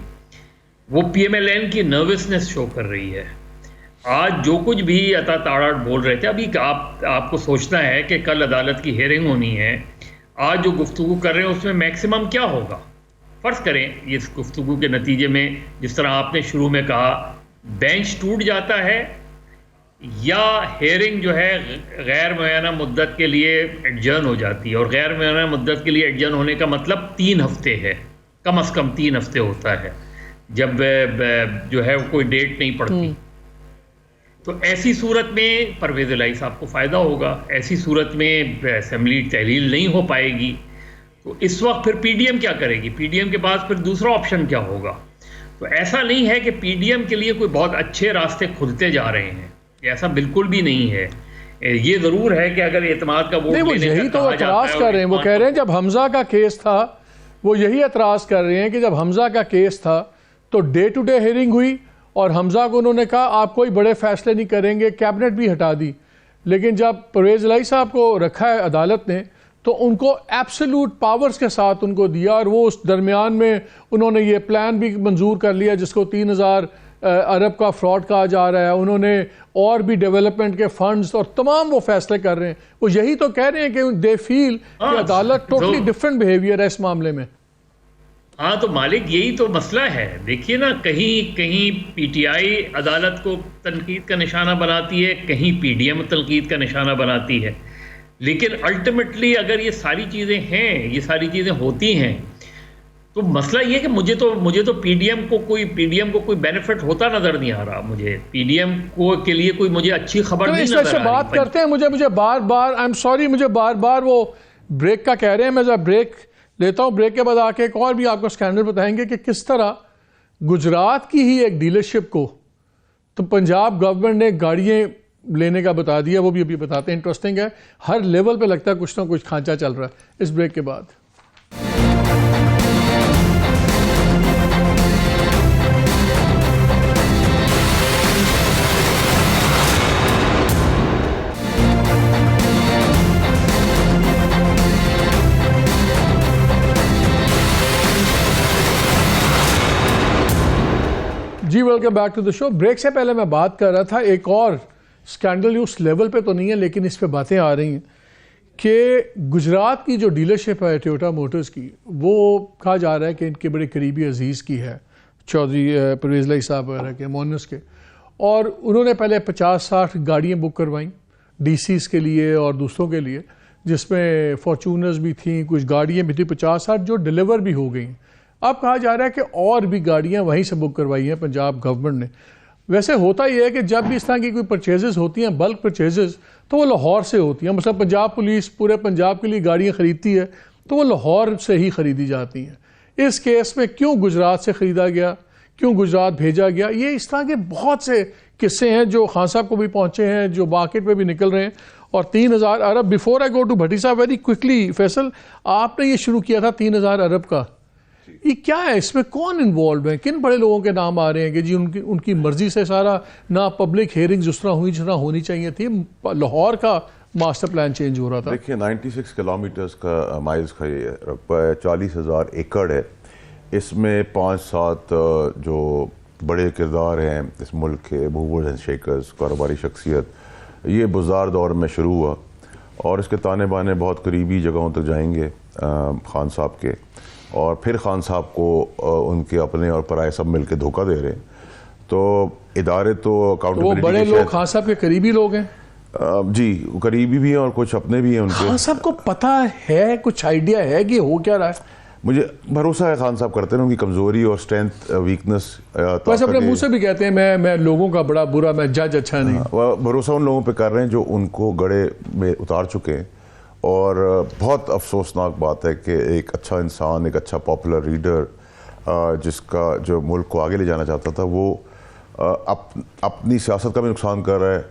وہ پی ایم ایل این کی نروسنس شو کر رہی ہے. آج جو کچھ بھی عطا تارڑ بول رہے تھے, ابھی آپ کو سوچنا ہے کہ کل عدالت کی ہیئرنگ ہونی ہے, آج جو گفتگو کر رہے ہیں اس میں میکسیمم کیا ہوگا؟ فرض کریں اس گفتگو کے نتیجے میں جس طرح آپ نے شروع میں کہا بینچ ٹوٹ جاتا ہے, یا ہیئرنگ جو ہے غیر معینہ مدت کے لیے ایڈجرن ہو جاتی ہے, اور غیر معینہ مدت کے لیے ایڈجرن ہونے کا مطلب 3 ہفتے ہے, کم از کم 3 ہفتے ہوتا ہے جب جو ہے کوئی ڈیٹ نہیں پڑتی. تو ایسی صورت میں پرویز الہی صاحب کو فائدہ ہوگا, ایسی صورت میں اسمبلی تحلیل نہیں ہو پائے گی. تو اس وقت پھر پی ڈی ایم کیا کرے گی؟ پی ڈی ایم کے پاس پھر دوسرا آپشن کیا ہوگا؟ تو ایسا نہیں ہے کہ پی ڈی ایم کے لیے کوئی بہت اچھے راستے کھلتے جا رہے ہیں, ایسا بالکل بھی نہیں ہے. یہ ضرور ہے کہ اگر اعتماد کا ووٹ وہ یہی تو اعتراض کر رہے ہیں, وہ کہہ رہے ہیں جب حمزہ کا کیس تھا, وہ یہی اعتراض کر رہے ہیں کہ جب حمزہ کا کیس تھا تو ڈے ٹو ڈے ہیئرنگ ہوئی اور حمزہ کو انہوں نے کہا آپ کوئی بڑے فیصلے نہیں کریں گے, کیبنٹ بھی ہٹا دی. لیکن جب پرویز الہی صاحب کو رکھا ہے عدالت نے تو ان کو ایبسولوٹ پاورز کے ساتھ ان کو دیا, اور وہ اس درمیان میں انہوں نے یہ پلان بھی منظور کر لیا جس کو 3000 ارب کا فراڈ کہا جا رہا ہے. انہوں نے اور بھی ڈیولپمنٹ کے فنڈز اور تمام وہ فیصلے کر رہے ہیں. وہ یہی تو کہہ رہے ہیں کہ دے فیل کہ عدالت ٹوٹلی ڈفرینٹ بیہیویئر ہے اس معاملے میں. ہاں تو مالک یہی تو مسئلہ ہے. دیکھیے نا, کہیں پی ٹی آئی عدالت کو تنقید کا نشانہ بناتی ہے, کہیں پی ڈی ایم تنقید کا نشانہ بناتی ہے, لیکن الٹیمیٹلی اگر یہ ساری چیزیں ہیں, یہ ساری چیزیں ہوتی ہیں, تو مسئلہ یہ کہ مجھے تو پی ڈی ایم کو کوئی بینیفٹ ہوتا نظر نہیں آ رہا. مجھے پی ڈی ایم کے لیے کوئی مجھے اچھی خبر نہیں نظر آ رہی. اس سے بات کرتے ہیں, مجھے بار بار آئی ایم سوری, مجھے بار بار وہ بریک کا کہہ رہے ہیں. میں ذرا بریک لیتا ہوں, بریک کے بعد آ کے ایک اور بھی آپ کو اسکینڈل بتائیں گے کہ کس طرح گجرات کی ہی ایک ڈیلرشپ کو تو پنجاب گورنمنٹ نے گاڑیاں لینے کا بتا دیا. وہ بھی ابھی بتاتے ہیں, انٹرسٹنگ ہے. ہر لیول پہ لگتا ہے کچھ نہ کچھ کھانچا چل رہا ہے. اس بریک کے بعد جی welcome back to the show. Break سے پہلے میں بات کر رہا تھا ایک اور اسکینڈل, اس لیول پہ تو نہیں ہے لیکن اس پہ باتیں آ رہی ہیں کہ گجرات کی جو ڈیلرشپ ہے ٹویوٹا موٹرز کی, وہ کہا جا رہا ہے کہ ان کے بڑے قریبی عزیز کی ہے, چودھری پرویز الہی صاحب وغیرہ کے, مونس کے, اور انہوں نے پہلے 50-60 گاڑیاں بک کروائیں ڈی سیز کے لیے اور دوسروں کے لیے, جس میں فارچونرز بھی تھیں, کچھ گاڑیاں بھی تھیں 50-60 جو ڈیلیور بھی ہو گئیں. اب کہا جا رہا ہے کہ اور بھی گاڑیاں وہیں سے بک کروائی ہیں پنجاب گورنمنٹ نے. ویسے ہوتا یہ ہے کہ جب بھی اس طرح کی کوئی پرچیزز ہوتی ہیں, بلک پرچیزز, تو وہ لاہور سے ہوتی ہیں. مثلا پنجاب پولیس پورے پنجاب کے لیے گاڑیاں خریدتی ہے تو وہ لاہور سے ہی خریدی جاتی ہیں. اس کیس میں کیوں گجرات سے خریدا گیا, کیوں گجرات بھیجا گیا, یہ اس طرح کے بہت سے قصے ہیں جو خان صاحب کو بھی پہنچے ہیں, جو مارکیٹ پہ بھی نکل رہے ہیں. اور 3000 ارب, بیفور آئی گو ٹو بھٹی صاحب ویری کوئکلی, فیصل آپ نے یہ شروع کیا تھا 3000 ارب کا, یہ کیا ہے, اس میں کون انوالوڈ ہیں, کن بڑے لوگوں کے نام آ رہے ہیں کہ جی ان کی مرضی سے سارا, نہ پبلک ہیئرنگ جس طرح ہوئی جس طرح ہونی چاہیے تھی, لاہور کا ماسٹر پلان چینج ہو رہا تھا. دیکھیے 96 کلومیٹرز کا مائلز کا یہ رقبہ ہے, 40,000 ایکڑ ہے. اس میں 5-7 جو بڑے کردار ہیں اس ملک کے, موورز اینڈ شیکرز, کاروباری شخصیت, یہ بزار دور میں شروع ہوا اور اس کے تانے بانے بہت قریبی جگہوں تک جائیں گے خان صاحب کے, اور پھر خان صاحب کو ان کے اپنے اور پرائے سب مل کے دھوکہ دے رہے ہیں. تو ادارے تو اکاؤنٹیبلٹی, وہ بڑے لوگ خان صاحب کے قریبی لوگ ہیں, جی قریبی بھی ہیں اور کچھ اپنے بھی ہیں ان کے. خان صاحب کو پتہ ہے, کچھ آئیڈیا ہے کہ ہو کیا رہا ہے؟ مجھے بھروسہ ہے خان صاحب کرتے ہیں, ان کی کمزوری اور اسٹرینتھ ویکنس, ویسے اپنے منہ سے بھی کہتے ہیں میں لوگوں کا بڑا برا, میں جج اچھا نہیں. بھروسہ ان لوگوں پہ کر رہے ہیں جو ان کو گڑھے میں اتار چکے ہیں اور بہت افسوسناک بات ہے کہ ایک اچھا انسان، ایک اچھا پاپولر لیڈر جس کا جو ملک کو آگے لے جانا چاہتا تھا، وہ اپنی سیاست کا بھی نقصان کر رہا ہے،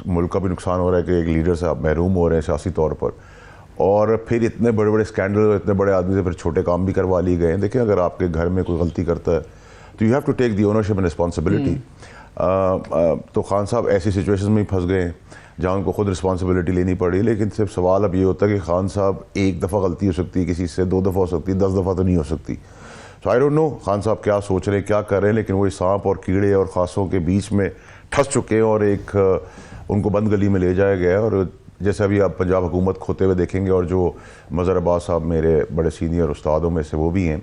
ملک کا بھی نقصان ہو رہا ہے کہ ایک لیڈر سے آپ محروم ہو رہے ہیں سیاسی طور پر، اور پھر اتنے بڑے بڑے اسکینڈل اور اتنے بڑے آدمی سے پھر چھوٹے کام بھی کروا لیے گئے ہیں. دیکھیں اگر آپ کے گھر میں کوئی غلطی کرتا ہے تو you have to take the ownership and responsibility. تو خان صاحب ایسی سچویشن میں ہی پھنس گئے ہیں جہاں ان کو خود رسپانسبلٹی لینی پڑی. لیکن صرف سوال اب یہ ہوتا ہے کہ خان صاحب ایک دفعہ غلطی ہو سکتی ہے کسی سے، 2 دفعہ ہو سکتی ہے، 10 دفعہ تو نہیں ہو سکتی. سو آئی ڈونٹ نو خان صاحب کیا سوچ رہے ہیں، کیا کر رہے ہیں، لیکن وہ سانپ اور کیڑے اور خاصوں کے بیچ میں پھنس چکے ہیں اور ایک ان کو بند گلی میں لے جایا گیا ہے. اور جیسے ابھی آپ پنجاب حکومت کھوتے ہوئے دیکھیں گے، اور جو مظہر عباس صاحب میرے بڑے سینئر استادوں میں سے وہ بھی ہیں،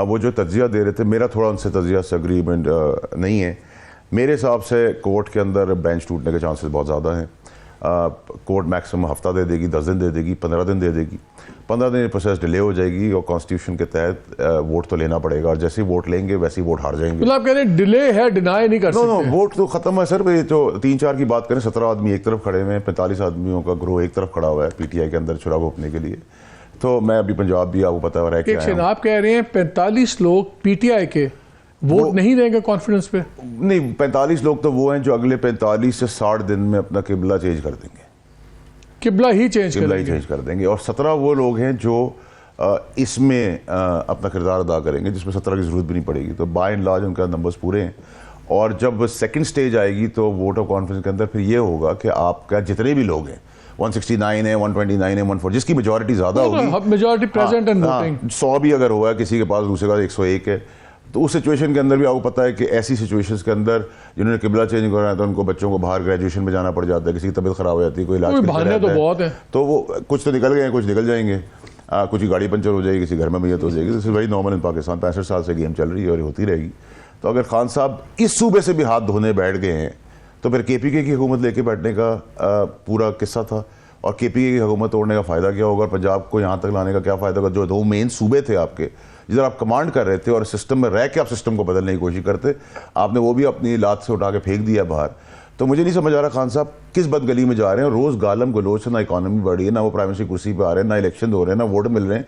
وہ جو تجزیہ دے رہے تھے، میرا تھوڑا ان سے تجزیہ سے اگریمنٹ نہیں ہے. میرے حساب سے کورٹ کے اندر بینچ ٹوٹنے کے چانسز بہت زیادہ ہیں. کورٹ میکسیمم ہفتہ دے دے گی، 10 دن دے دے گی، 15 دن دے دے گی. 15 دن پروسیس ڈیلے ہو جائے گی اور کانسٹیٹیوشن کے تحت ووٹ تو لینا پڑے گا، اور جیسے ہی ووٹ لیں گے ویسے ہی ووٹ ہار جائیں گے. مطلب آپ کہہ رہے ہیں ڈیلے ہے، ڈینائی نہیں کر سکتے. ووٹ تو ختم ہے سر. جو 3-4 کی بات کریں، 17 آدمی ایک طرف کھڑے ہوئے ہیں، 45 آدمیوں کا گروہ ایک طرف کھڑا ہوا ہے پی ٹی آئی کے اندر چراغ گھونپنے کے لیے. تو میں ابھی پنجاب بھی آپ کو پتا ہو رہا ہے کہ آپ کہہ رہے ہیں 45 لوگ پی ٹی آئی کے ووٹ نہیں دیں گے کانفیڈنس پہ؟ نہیں، 45 لوگ تو وہ ہیں جو اگلے 45 سے 60 دن میں اپنا قبلہ چینج کر دیں گے. قبلہ ہی چینج کر دیں گے. اور 17 وہ لوگ ہیں جو اس میں اپنا کردار ادا کریں گے، جس میں 17 کی ضرورت بھی نہیں پڑے گی. تو بائی اینڈ لارج ان کا نمبرز پورے ہیں. اور جب سیکنڈ سٹیج آئے گی تو ووٹ آف کانفیڈنس کے اندر پھر یہ ہوگا کہ آپ کا جتنے بھی لوگ ہیں، 169 ہے، 129 ہے، 140، جس کی میجورٹی زیادہ ہوگی، میجورٹی پریزنٹ اینڈ ووٹنگ، 100 بھی اگر ہوا ہے کسی کے پاس، دوسرے کا 101 ہے، تو اس سچویشن کے اندر بھی آپ کو پتہ ہے کہ ایسی سچویشنز کے اندر جنہوں نے قبلہ چینج کرنا ہے تو ان کو بچوں کو باہر گریجویشن میں جانا پڑ جاتا ہے، کسی کی طبیعت خراب ہو جاتی ہے، کوئی علاج کرتا ہے، تو وہ کچھ تو نکل گئے ہیں، کچھ نکل جائیں گے. کچھ کی گاڑی پنچر ہو جائے گی، کسی گھر میں میت ہو جائے گی. This is very normal in Pakistan. 65 سال سے گیم چل رہی ہے اور ہوتی رہے گی. تو اگر خان صاحب اس صوبے سے بھی ہاتھ دھونے بیٹھ گئے ہیں تو پھر کے پی کے کی حکومت لے کے بیٹھنے کا پورا قصہ تھا. اور کے پی کے کی حکومت توڑنے کا فائدہ کیا ہوگا، اور پنجاب کو یہاں تک لانے کا کیا فائدہ ہوگا؟ جو 2 مین صوبے تھے آپ کے، جدھر آپ کمانڈ کر رہے تھے اور سسٹم میں رہ کے آپ سسٹم کو بدلنے کی کوشش کرتے، آپ نے وہ بھی اپنی لات سے اٹھا کے پھینک دیا باہر. تو مجھے نہیں سمجھ آ رہا خان صاحب کس بد گلی میں جا رہے ہیں. روز گالم گلوچ سے نہ اکانومی بڑھی ہے، نہ وہ پرائم منسٹر کرسی پہ آ رہے ہیں، نہ الیکشن ہو رہے ہیں، نہ ووٹ مل رہے ہیں.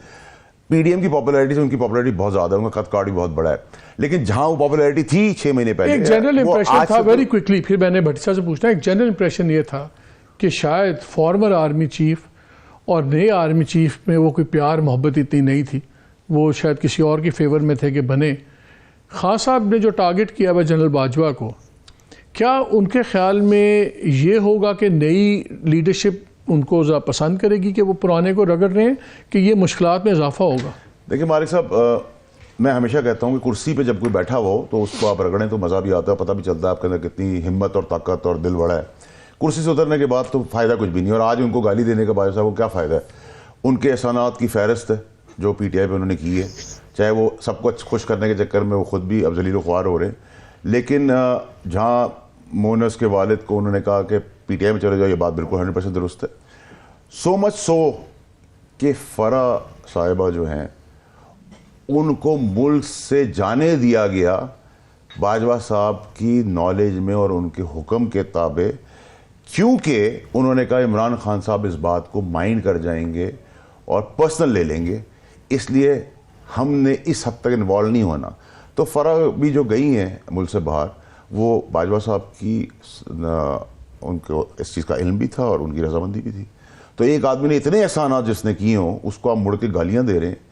پی ڈی ایم کی پاپولیرٹی سے ان کی پاپولیرٹی بہت زیادہ ہے، ان کا قد کارڈ بھی بہت بڑا ہے. لیکن جہاں وہ پاپولیرٹی تھی 6 مہینے پہلے، ایک جنرل امپریشن تھا ویری کوئکلی، پھر میں نے بھٹی صاحب سے پوچھنا، ایک جنرل امپریشن یہ تھا کہ شاید فارمر آرمی چیف اور نئے آرمی چیف میں وہ کوئی پیار محبت اتنی نہیں تھی، وہ شاید کسی اور کی فیور میں تھے کہ بنے. خان صاحب نے جو ٹارگٹ کیا ہے جنرل باجوہ کو، کیا ان کے خیال میں یہ ہوگا کہ نئی لیڈرشپ ان کو پسند کرے گی کہ وہ پرانے کو رگڑ رہے ہیں، کہ یہ مشکلات میں اضافہ ہوگا؟ دیکھیں مالک صاحب، میں ہمیشہ کہتا ہوں کہ کرسی پہ جب کوئی بیٹھا ہو تو اس کو آپ رگڑیں تو مزہ بھی آتا ہے، پتہ بھی چلتا ہے آپ کے اندر کتنی ہمت اور طاقت اور دل بڑا ہے. کرسی سے اترنے کے بعد تو فائدہ کچھ بھی نہیں. اور آج ان کو گالی دینے کا باعث صاحب کو کیا فائدہ ہے؟ ان کے احسانات کی فہرست ہے جو پی ٹی آئی پہ انہوں نے کی ہے، چاہے وہ سب کو خوش کرنے کے چکر میں وہ خود بھی اب ذلیل و خوار ہو رہے ہیں. لیکن جہاں مونس کے والد کو انہوں نے کہا کہ پی ٹی آئی میں چلے جاؤ، یہ بات بالکل 100% درست ہے. سو مچ سو کہ فرح صاحبہ جو ہیں ان کو ملک سے جانے دیا گیا باجوہ صاحب کی نالج میں اور ان کے حکم کے تابع، کیونکہ انہوں نے کہا عمران خان صاحب اس بات کو مائنڈ کر جائیں گے اور پرسنل لے لیں گے، اس لیے ہم نے اس حد تک انوالو نہیں ہونا. تو فرح بھی جو گئی ہیں ملک سے باہر، وہ باجوہ صاحب کی ان کو اس چیز کا علم بھی تھا اور ان کی رضامندی بھی تھی. تو ایک آدمی نے اتنے احسانات جس نے کیے ہوں اس کو آپ مڑ کے گالیاں دے رہے ہیں،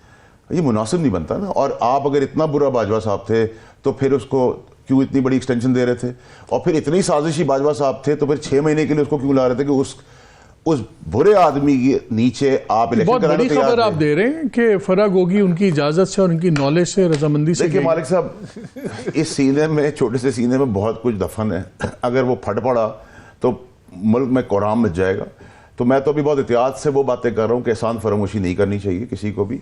یہ مناسب نہیں بنتا نا. اور آپ اگر اتنا برا باجوہ صاحب تھے تو پھر اس کو کیوں اتنی بڑی ایکسٹینشن دے رہے تھے؟ اور پھر اتنی سازشی باجوہ صاحب تھے تو پھر 6 مہینے کے لیے اس کو کیوں لا رہے تھے کہ اس برے آدمی کے نیچے آپ الیکشن بہت بڑی خبر آپ دے رہے ہیں کہ فرح گوگی ان کی اجازت سے اور ان کی نالج سے رضامندی سے. دیکھیں مالک صاحب، اس سینے میں، چھوٹے سے سینے میں بہت کچھ دفن ہے. اگر وہ پھٹ پڑا تو ملک میں قرآن مچ جائے گا. تو میں تو ابھی بہت احتیاط سے وہ باتیں کر رہا ہوں کہ احسان فراموشی نہیں کرنی چاہیے کسی کو بھی.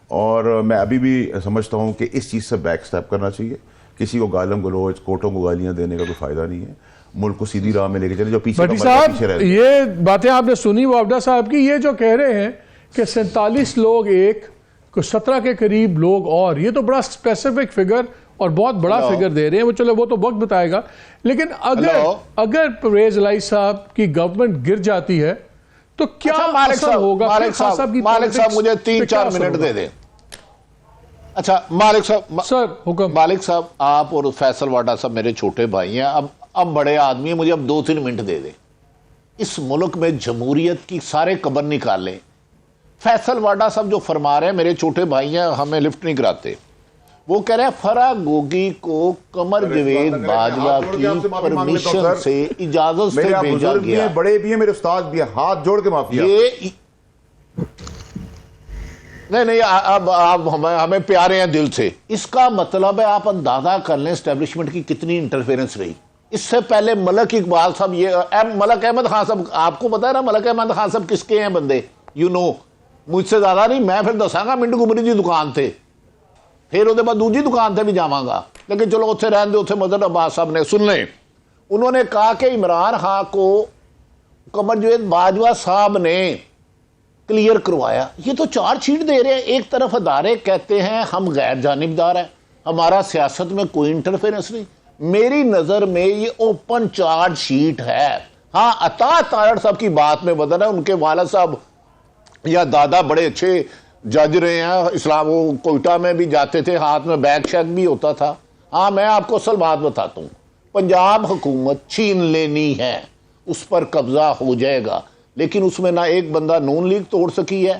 اور میں ابھی بھی سمجھتا ہوں کہ اس چیز سے بیک سٹیپ کرنا چاہیے. کسی کو گالم گلوچ، کوٹوں کو گالیاں دینے کا کوئی فائدہ نہیں ہے. ملک کو سیدھی راہ میں لے کے چلے. جو پیچھے صاحب یہ باتیں آپ نے سنی وابڈہ صاحب کی، یہ جو کہہ رہے ہیں کہ 47 لوگ ایک 17 کے قریب لوگ، اور یہ تو بڑا اسپیسیفک فگر اور بہت بڑا فگر دے رہے ہیں. وہ چلو وہ تو وقت بتائے گا. لیکن اگر پرویز الہی صاحب کی گورنمنٹ گر جاتی ہے تو کیا اثر ہوگا؟ مالک صاحب مجھے 3-4 منٹ دے دیں. اچھا مالک صاحب, سر حکم. مالک صاحب آپ اور فیصل واڈا صاحب میرے چھوٹے بھائی ہیں, اب بڑے آدمی ہیں, مجھے اب 2-3 منٹ دے دیں. اس ملک میں جمہوریت کی سارے قبر نکال لیں. فیصل واڈا صاحب جو فرما رہے ہیں, میرے چھوٹے بھائی ہیں, ہمیں لفٹ نہیں کراتے, وہ کہہ رہے ہیں فرا گوگی کو قمر جوید باجوہ کی پرمیشن سے, اجازت سے بھیجا گیا. بڑے بھی ہیں, میرے استاد بھی ہیں, ہاتھ جوڑ کے معافی. نہیں اب آپ ہمیں پیارے ہیں دل سے. اس کا مطلب ہے آپ اندازہ کر لیں اسٹیبلشمنٹ کی کتنی انٹرفیرنس رہی. اس سے پہلے ملک اقبال صاحب, یہ ملک احمد خان صاحب, آپ کو پتا ہے نا ملک احمد خان صاحب کس کے ہیں بندے, مجھ سے زیادہ نہیں, میں پھر دساں گا منٹ گمری دی دکان تھے, پھر وہ بعد دوسری دکان تھے بھی جاواں گا, لیکن چلو اتنے رہن دے. اتنے مظہر عباس صاحب نے سن لیں, انہوں نے کہا کہ عمران خان کو قمر جوید باجوہ صاحب نے کلیئر کروایا. یہ تو چارج شیٹ دے رہے ہیں. ایک طرف ادارے کہتے ہیں ہم غیر جانبدار ہیں, ہمارا سیاست میں کوئی انٹرفیرنس نہیں. میری نظر میں یہ اوپن چارج شیٹ ہے. ہاں عطا تارڑ صاحب کی بات میں بدل ہے, ان کے والد صاحب یا دادا بڑے اچھے جج رہے ہیں, اسلام وہ کوئٹہ میں بھی جاتے تھے, ہاتھ میں بیگ شیگ بھی ہوتا تھا. ہاں میں آپ کو اصل بات بتاتا ہوں, پنجاب حکومت چھین لینی ہے, اس پر قبضہ ہو جائے گا, لیکن اس میں نہ ایک بندہ نون لیگ توڑ سکی ہے,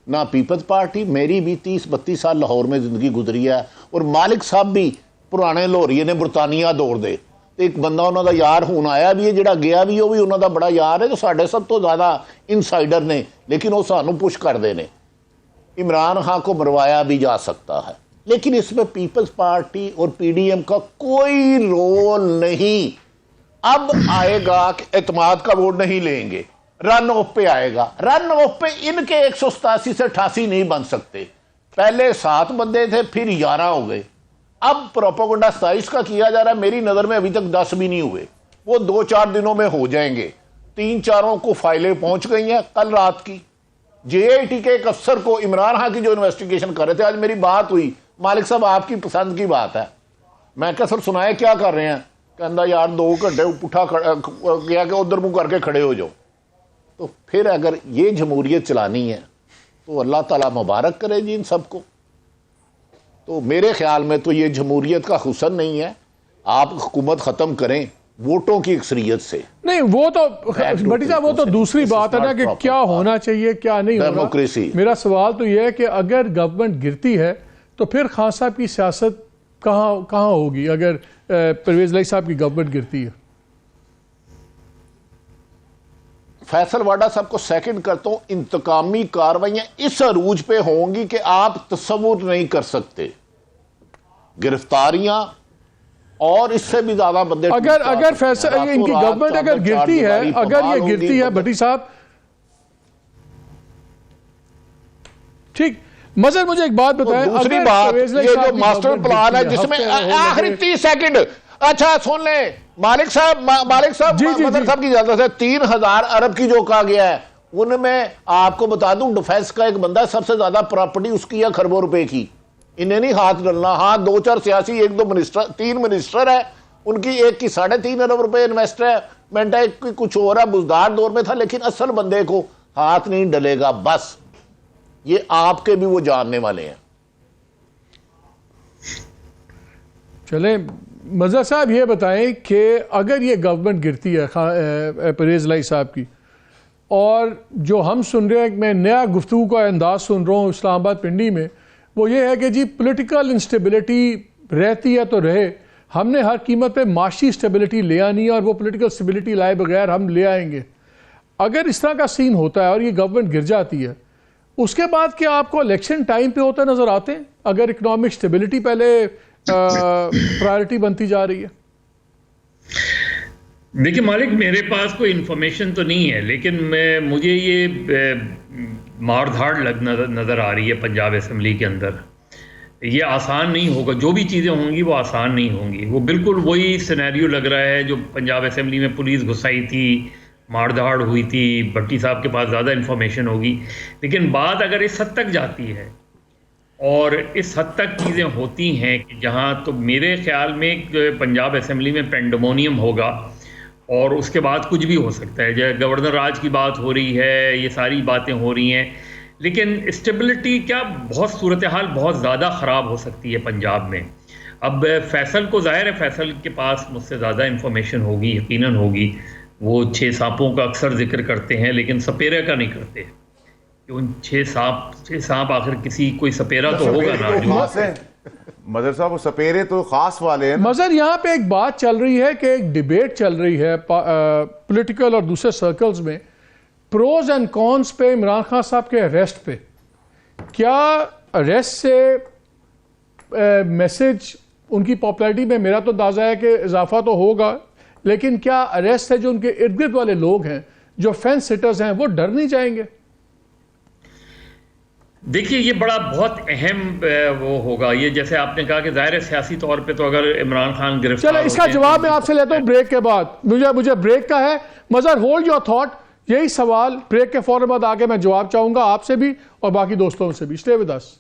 نہ پیپلز پارٹی. میری بھی 30-32 سال لاہور میں زندگی گزری ہے, اور مالک صاحب بھی پرانے لاہوریے نے برطانیہ دوڑ دے. ایک بندہ انہوں دا یار ہون آیا بھی ہے, جڑا گیا بھی, وہ بھی انہوں دا بڑا یار ہے, جو ساڑھے سب تو زیادہ انسائیڈر نے, لیکن وہ سانو پش کر دینے. عمران خان کو مروایا بھی جا سکتا ہے, لیکن اس میں پیپلز پارٹی اور پی ڈی ایم کا کوئی رول نہیں. اب آئے گا کہ اعتماد کا ووٹ نہیں لیں گے, رن آف پہ آئے گا. رن آف پہ ان کے 187 سے 88 نہیں بن سکتے. پہلے 7 بندے تھے, پھر 11 ہو گئے. اب پروپیگنڈا 27 کا کیا جا رہا ہے, میری نظر میں ابھی تک 10 بھی نہیں ہوئے, وہ 2-4 دنوں میں ہو جائیں گے. 3-4 کو فائلیں پہنچ گئی ہیں. کل رات کی جے آئی ٹی کے ایک افسر کو عمران خان کی جو انویسٹیگیشن کر رہے تھے, آج میری بات ہوئی, مالک صاحب آپ کی پسند کی بات ہے, میں کہا سر سنائے کیا کر رہے ہیں, کہندا یار 2 گھنٹے پٹھا کیا کہ ادھر منہ کر کے کھڑے ہو جاؤ. تو پھر اگر یہ جمہوریت چلانی ہے تو اللہ تعالیٰ مبارک کرے جی ان سب کو. تو میرے خیال میں تو یہ جمہوریت کا حسن نہیں ہے. آپ حکومت ختم کریں ووٹوں کی اکثریت سے. نہیں وہ تو بھٹی صاحب وہ تو دوسری بات ہے نا کہ کیا ہونا چاہیے کیا نہیں ہونا. ڈیموکریسی. میرا سوال تو یہ ہے کہ اگر گورنمنٹ گرتی ہے تو پھر خان صاحب کی سیاست کہاں ہوگی اگر پرویز الہی صاحب کی گورنمنٹ گرتی ہے؟ فیصل واڈا صاحب کو سیکنڈ کرتا ہوں, انتقامی کارروائیاں اس عروج پہ ہوں گی کہ آپ تصور نہیں کر سکتے. گرفتاریاں اور اس سے بھی زیادہ بندے اگر فیصل ان کی گورنمنٹ اگر گرتی ہے, اگر یہ گرتی ہے بھٹی صاحب, ٹھیک مظہر مجھے ایک بات بتائیں. دوسری بات یہ جو ماسٹر پلان ہے جس میں آخری 30 سیکنڈ, اچھا سن لیں مالک صاحب مظہر صاحب کی اجازت ہے, 3000 ارب کی جو کہا گیا ہے ان میں آپ کو بتا دوں ڈیفینس کا ایک بندہ سب سے زیادہ پراپرٹی اس کی ہے کھربوں روپے کی. انہیں نہیں ہاتھ ڈلنا. ہاں 2-4 سیاسی, 1-2 منسٹر, 3 منسٹر ہے, ان کی ایک کی 3.5 ارب روپے انویسٹمنٹ ہے, کچھ اور ہے, بزدار دور میں تھا, لیکن اصل بندے کو ہاتھ نہیں ڈلے گا. بس یہ آپ کے بھی وہ جاننے والے ہیں. چلیں مظہر صاحب یہ بتائیں کہ اگر یہ گورنمنٹ گرتی ہے پرویز الہی صاحب کی, اور جو ہم سن رہے ہیں, میں نیا گفتگو کا انداز سن رہا ہوں اسلام آباد پنڈی میں, وہ یہ ہے کہ جی پولیٹیکل انسٹیبلٹی رہتی ہے تو رہے, ہم نے ہر قیمت پہ معاشی اسٹیبلٹی لے آنی ہے, اور وہ پولیٹیکل اسٹیبلٹی لائے بغیر ہم لے آئیں گے. اگر اس طرح کا سین ہوتا ہے اور یہ گورنمنٹ گر جاتی ہے, اس کے بعد کیا آپ کو الیکشن ٹائم پہ ہوتا نظر آتے ہیں اگر اکنامک اسٹیبلٹی پہلے پرائرٹی بنتی جا رہی ہے؟ دیکھیں مالک, میرے پاس کوئی انفارمیشن تو نہیں ہے, لیکن مجھے یہ مار دھاڑ نظر آ رہی ہے پنجاب اسمبلی کے اندر. یہ آسان نہیں ہوگا, جو بھی چیزیں ہوں گی وہ آسان نہیں ہوں گی. وہ بالکل وہی سینیریو لگ رہا ہے جو پنجاب اسمبلی میں پولیس گھسائی تھی, مار دھاڑ ہوئی تھی. بھٹی صاحب کے پاس زیادہ انفارمیشن ہوگی, لیکن بات اگر اس حد تک جاتی ہے اور اس حد تک چیزیں ہوتی ہیں کہ جہاں, تو میرے خیال میں پنجاب اسمبلی میں پینڈمونیم ہوگا, اور اس کے بعد کچھ بھی ہو سکتا ہے. جیسے گورنر راج کی بات ہو رہی ہے, یہ ساری باتیں ہو رہی ہیں, لیکن اسٹیبلٹی کیا بہت صورتحال بہت زیادہ خراب ہو سکتی ہے پنجاب میں. اب فیصل کو ظاہر ہے فیصل کے پاس مجھ سے زیادہ انفارمیشن ہوگی, یقیناً ہوگی. وہ 6 سانپوں کا اکثر ذکر کرتے ہیں لیکن سپیرے کا نہیں کرتے. ان 6 سانپ آخر کسی کوئی سپیرا تو ہوگا نا. مظہر صاحب وہ سپیرے تو خاص والے ہیں. مظہر یہاں پہ ایک بات چل رہی ہے کہ ایک ڈیبیٹ چل رہی ہے پولیٹیکل اور دوسرے سرکلز میں, پروز اینڈ کونز پہ عمران خان صاحب کے اریسٹ پہ. کیا اریسٹ سے میسج ان کی پاپولیرٹی میں, میرا تو اندازہ ہے کہ اضافہ تو ہوگا, لیکن کیا اریسٹ ہے جو ان کے ارد گرد والے لوگ ہیں جو فینس سٹرز ہیں وہ ڈر نہیں جائیں گے؟ دیکھیے یہ بڑا بہت اہم وہ ہوگا. یہ جیسے آپ نے کہا کہ ظاہر سیاسی طور پہ تو اگر عمران خان گرفتار چلو اس کا جواب میں آپ سے لیتا ہوں بریک کے بعد. مجھے بریک کا ہے. مظہر ہولڈ یور تھاٹ. یہی سوال بریک کے فوراً بعد آگے میں جواب چاہوں گا آپ سے بھی اور باقی دوستوں سے بھی. Stay with us.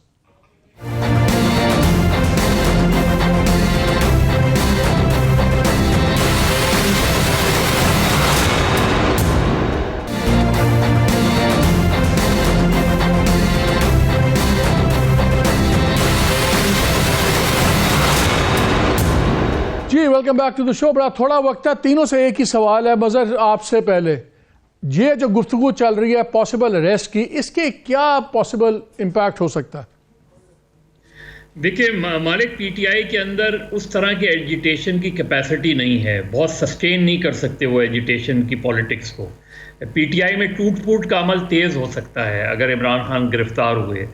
جی welcome back to the show. بڑا تھوڑا وقت ہے, تینوں سے ایک ہی سوال ہے. مظہر آپ سے پہلے, یہ جو گفتگو چل رہی ہے پاسبل اریسٹ کی, اس کے کیا پاسبل امپیکٹ ہو سکتا ہے؟ دیکھیں مالک, پی ٹی آئی کے اندر اس طرح کی ایجیٹیشن کی کیپیسٹی نہیں ہے. بہت سسٹین نہیں کر سکتے وہ ایجیٹیشن کی پالیٹکس کو. پی ٹی آئی میں ٹوٹ پھوٹ کا عمل تیز ہو سکتا ہے اگر عمران خان گرفتار ہوئے.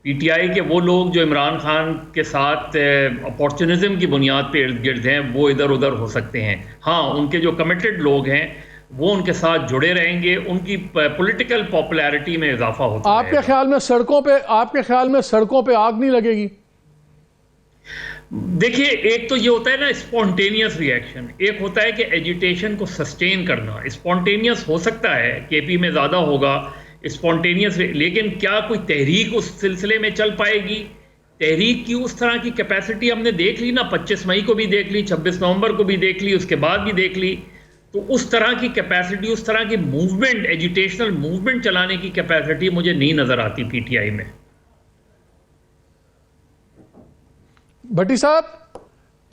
پی ٹی آئی کے وہ لوگ جو عمران خان کے ساتھ اپورچونزم کی بنیاد پہ ارد گرد ہیں وہ ادھر ادھر ہو سکتے ہیں. ہاں ان کے جو کمیٹڈ لوگ ہیں وہ ان کے ساتھ جڑے رہیں گے, ان کی پولیٹیکل پاپولیرٹی میں اضافہ ہوتا ہے. آپ کے خیال میں سڑکوں پہ آگ نہیں لگے گی؟ دیکھیے ایک تو یہ ہوتا ہے نا اسپونٹینیس ریئیکشن, ایک ہوتا ہے کہ ایجیٹیشن کو سسٹین کرنا. اسپونٹینیس ہو سکتا ہے کے پی میں زیادہ ہوگا اسپونٹینیس, لیکن کیا کوئی تحریک اس سلسلے میں چل پائے گی؟ تحریک کی اس طرح کی کیپیسٹی ہم نے دیکھ لی نا, 25 مئی کو بھی دیکھ لی, 26 نومبر کو بھی دیکھ لی, اس کے بعد بھی دیکھ لی. تو اس طرح کی کیپیسٹی, اس طرح کی موومنٹ, ایجیٹیشنل موومنٹ چلانے کی کیپیسٹی مجھے نہیں نظر آتی پی ٹی آئی میں. بھٹی صاحب,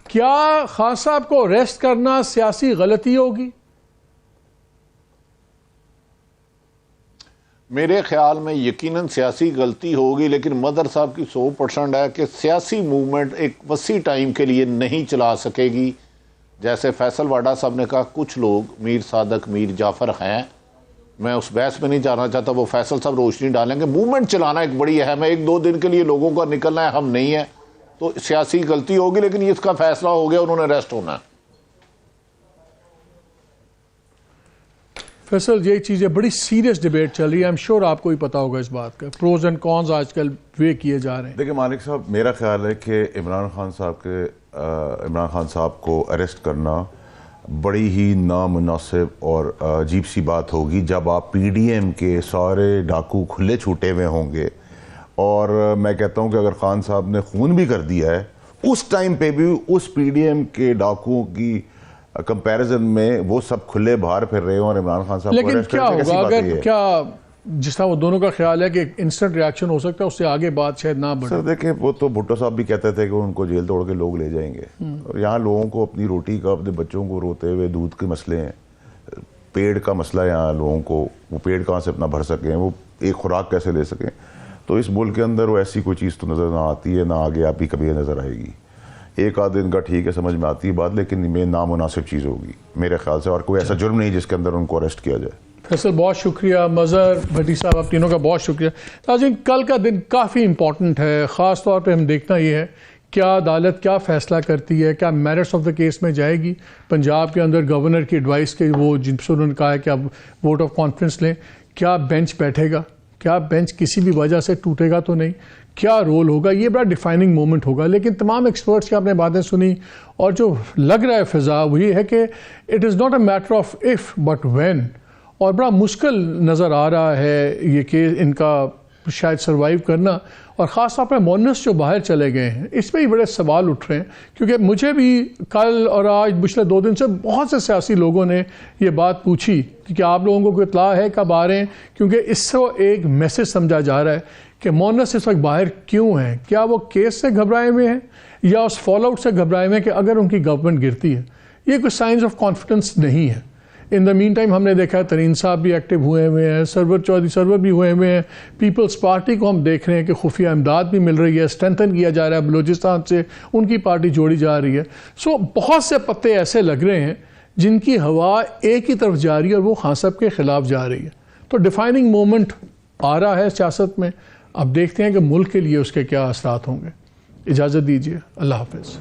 کیا خان صاحب کو اریسٹ کرنا سیاسی غلطی ہوگی؟ میرے خیال میں یقیناً سیاسی غلطی ہوگی, لیکن مظہر صاحب کی 100% ہے کہ سیاسی موومنٹ ایک وسیع ٹائم کے لیے نہیں چلا سکے گی. جیسے فیصل واڈا صاحب نے کہا, کچھ لوگ میر صادق, میر جعفر ہیں, میں اس بحث میں نہیں جانا چاہتا, وہ فیصل صاحب روشنی ڈالیں گے. موومنٹ چلانا ایک بڑی اہم ہے. 1-2 دن کے لیے لوگوں کا نکلنا ہے, ہم نہیں ہے, تو سیاسی غلطی ہوگی, لیکن اس کا فیصلہ ہو گیا, انہوں نے اریسٹ ہونا ہے. فیصل, یہ چیزیں بڑی سیریس ڈیبیٹ چل رہی ہے, ایم شور آپ کو ہی پتا ہوگا اس بات کا. پروز اینڈ کونز آج کل وے کیے جا رہے ہیں. دیکھیں مالک صاحب, میرا خیال ہے کہ عمران خان صاحب کو اریسٹ کرنا بڑی ہی نامناسب اور عجیب سی بات ہوگی جب آپ پی ڈی ایم کے سارے ڈاکو کھلے چھوٹے ہوئے ہوں گے. اور میں کہتا ہوں کہ اگر خان صاحب نے خون بھی کر دیا ہے, اس ٹائم پہ بھی اس پی ڈی ایم کے ڈاکوؤں کی کمپیریزن میں وہ سب کھلے باہر پھر رہے ہوں اور عمران خان صاحب کو لیکن کیا ہوگا اگر, کیا جس طرح وہ دونوں کا خیال ہے کہ انسٹنٹ ریاکشن ہو سکتا ہے, اس سے آگے بات شاید نہ بڑھے؟ سر دیکھیں, وہ تو بھٹو صاحب بھی کہتے تھے کہ ان کو جیل توڑ کے لوگ لے جائیں گے, اور یہاں لوگوں کو اپنی روٹی کا, اپنے بچوں کو روتے ہوئے دودھ کے مسئلے ہیں, پیڑ کا مسئلہ ہے یہاں لوگوں کو, وہ پیڑ کہاں سے اپنا بھر سکیں, وہ ایک خوراک کیسے لے سکیں. تو اس ملک کے اندر وہ ایسی کوئی چیز تو نظر نہ آتی ہے, نہ آگے آپ ہی کبھی نظر آئے گی. ایک آدھ دن کا ٹھیک ہے, سمجھ میں آتی ہے بات, لیکن میں نامناسب چیز ہوگی میرے خیال سے, اور کوئی ایسا جرم نہیں جس کے اندر ان کو اریسٹ کیا جائے. فیصل بہت شکریہ, مظہر, بھٹی صاحب, آپ تینوں کا بہت شکریہ. ناظرین, کل کا دن کافی امپورٹنٹ ہے, خاص طور پہ ہم دیکھنا یہ ہے کیا عدالت کیا فیصلہ کرتی ہے, کیا میرٹس آف دا کیس میں جائے گی. پنجاب کے اندر گورنر کی ایڈوائس کے وہ جن سے انہوں نے کہا ہے کہ اب ووٹ آف کانفیڈنس لیں, کیا بینچ بیٹھے گا, کیا بینچ کسی بھی وجہ سے ٹوٹے گا تو نہیں, کیا رول ہوگا, یہ بڑا ڈیفائننگ مومنٹ ہوگا. لیکن تمام ایکسپرٹس کی آپ نے باتیں سنی, اور جو لگ رہا ہے فضا وہ یہ ہے کہ it is not a matter of if but when, اور بڑا مشکل نظر آ رہا ہے یہ کہ ان کا شاید سروائیو کرنا، اور خاص طور پہ مونس جو باہر چلے گئے ہیں اس پہ ہی بڑے سوال اٹھ رہے ہیں، کیونکہ مجھے بھی کل اور آج پچھلے 2 دن سے بہت سے سیاسی لوگوں نے یہ بات پوچھی کہ آپ لوگوں کو کوئی اطلاع ہے کب آ رہے ہیں، کیونکہ اس سے ایک میسج سمجھا جا رہا ہے کہ مونس اس وقت باہر کیوں ہیں، کیا وہ کیس سے گھبرائے ہوئے ہیں یا اس فال آؤٹ سے گھبرائے ہوئے ہیں کہ اگر ان کی گورنمنٹ گرتی ہے۔ یہ کوئی سائنز آف کانفیڈنس نہیں ہے۔ ان دا مین ٹائم ہم نے دیکھا ہے ترین صاحب بھی ایکٹیو ہوئے ہیں، سرور چودھری سرور بھی ہوئے ہیں، پیپلز پارٹی کو ہم دیکھ رہے ہیں کہ خفیہ امداد بھی مل رہی ہے، اسٹرینتھن کیا جا رہا ہے، بلوچستان سے ان کی پارٹی جوڑی جا رہی ہے۔ سو بہت سے پتے ایسے لگ رہے ہیں جن کی ہوا ایک ہی طرف جا رہی ہے اور وہ خان صاحب کے خلاف جا رہی ہے۔ تو ڈیفائننگ مومنٹ آ رہا ہے سیاست میں، اب دیکھتے ہیں کہ ملک کے لیے اس کے کیا اثرات ہوں گے۔ اجازت دیجیے، اللہ حافظ۔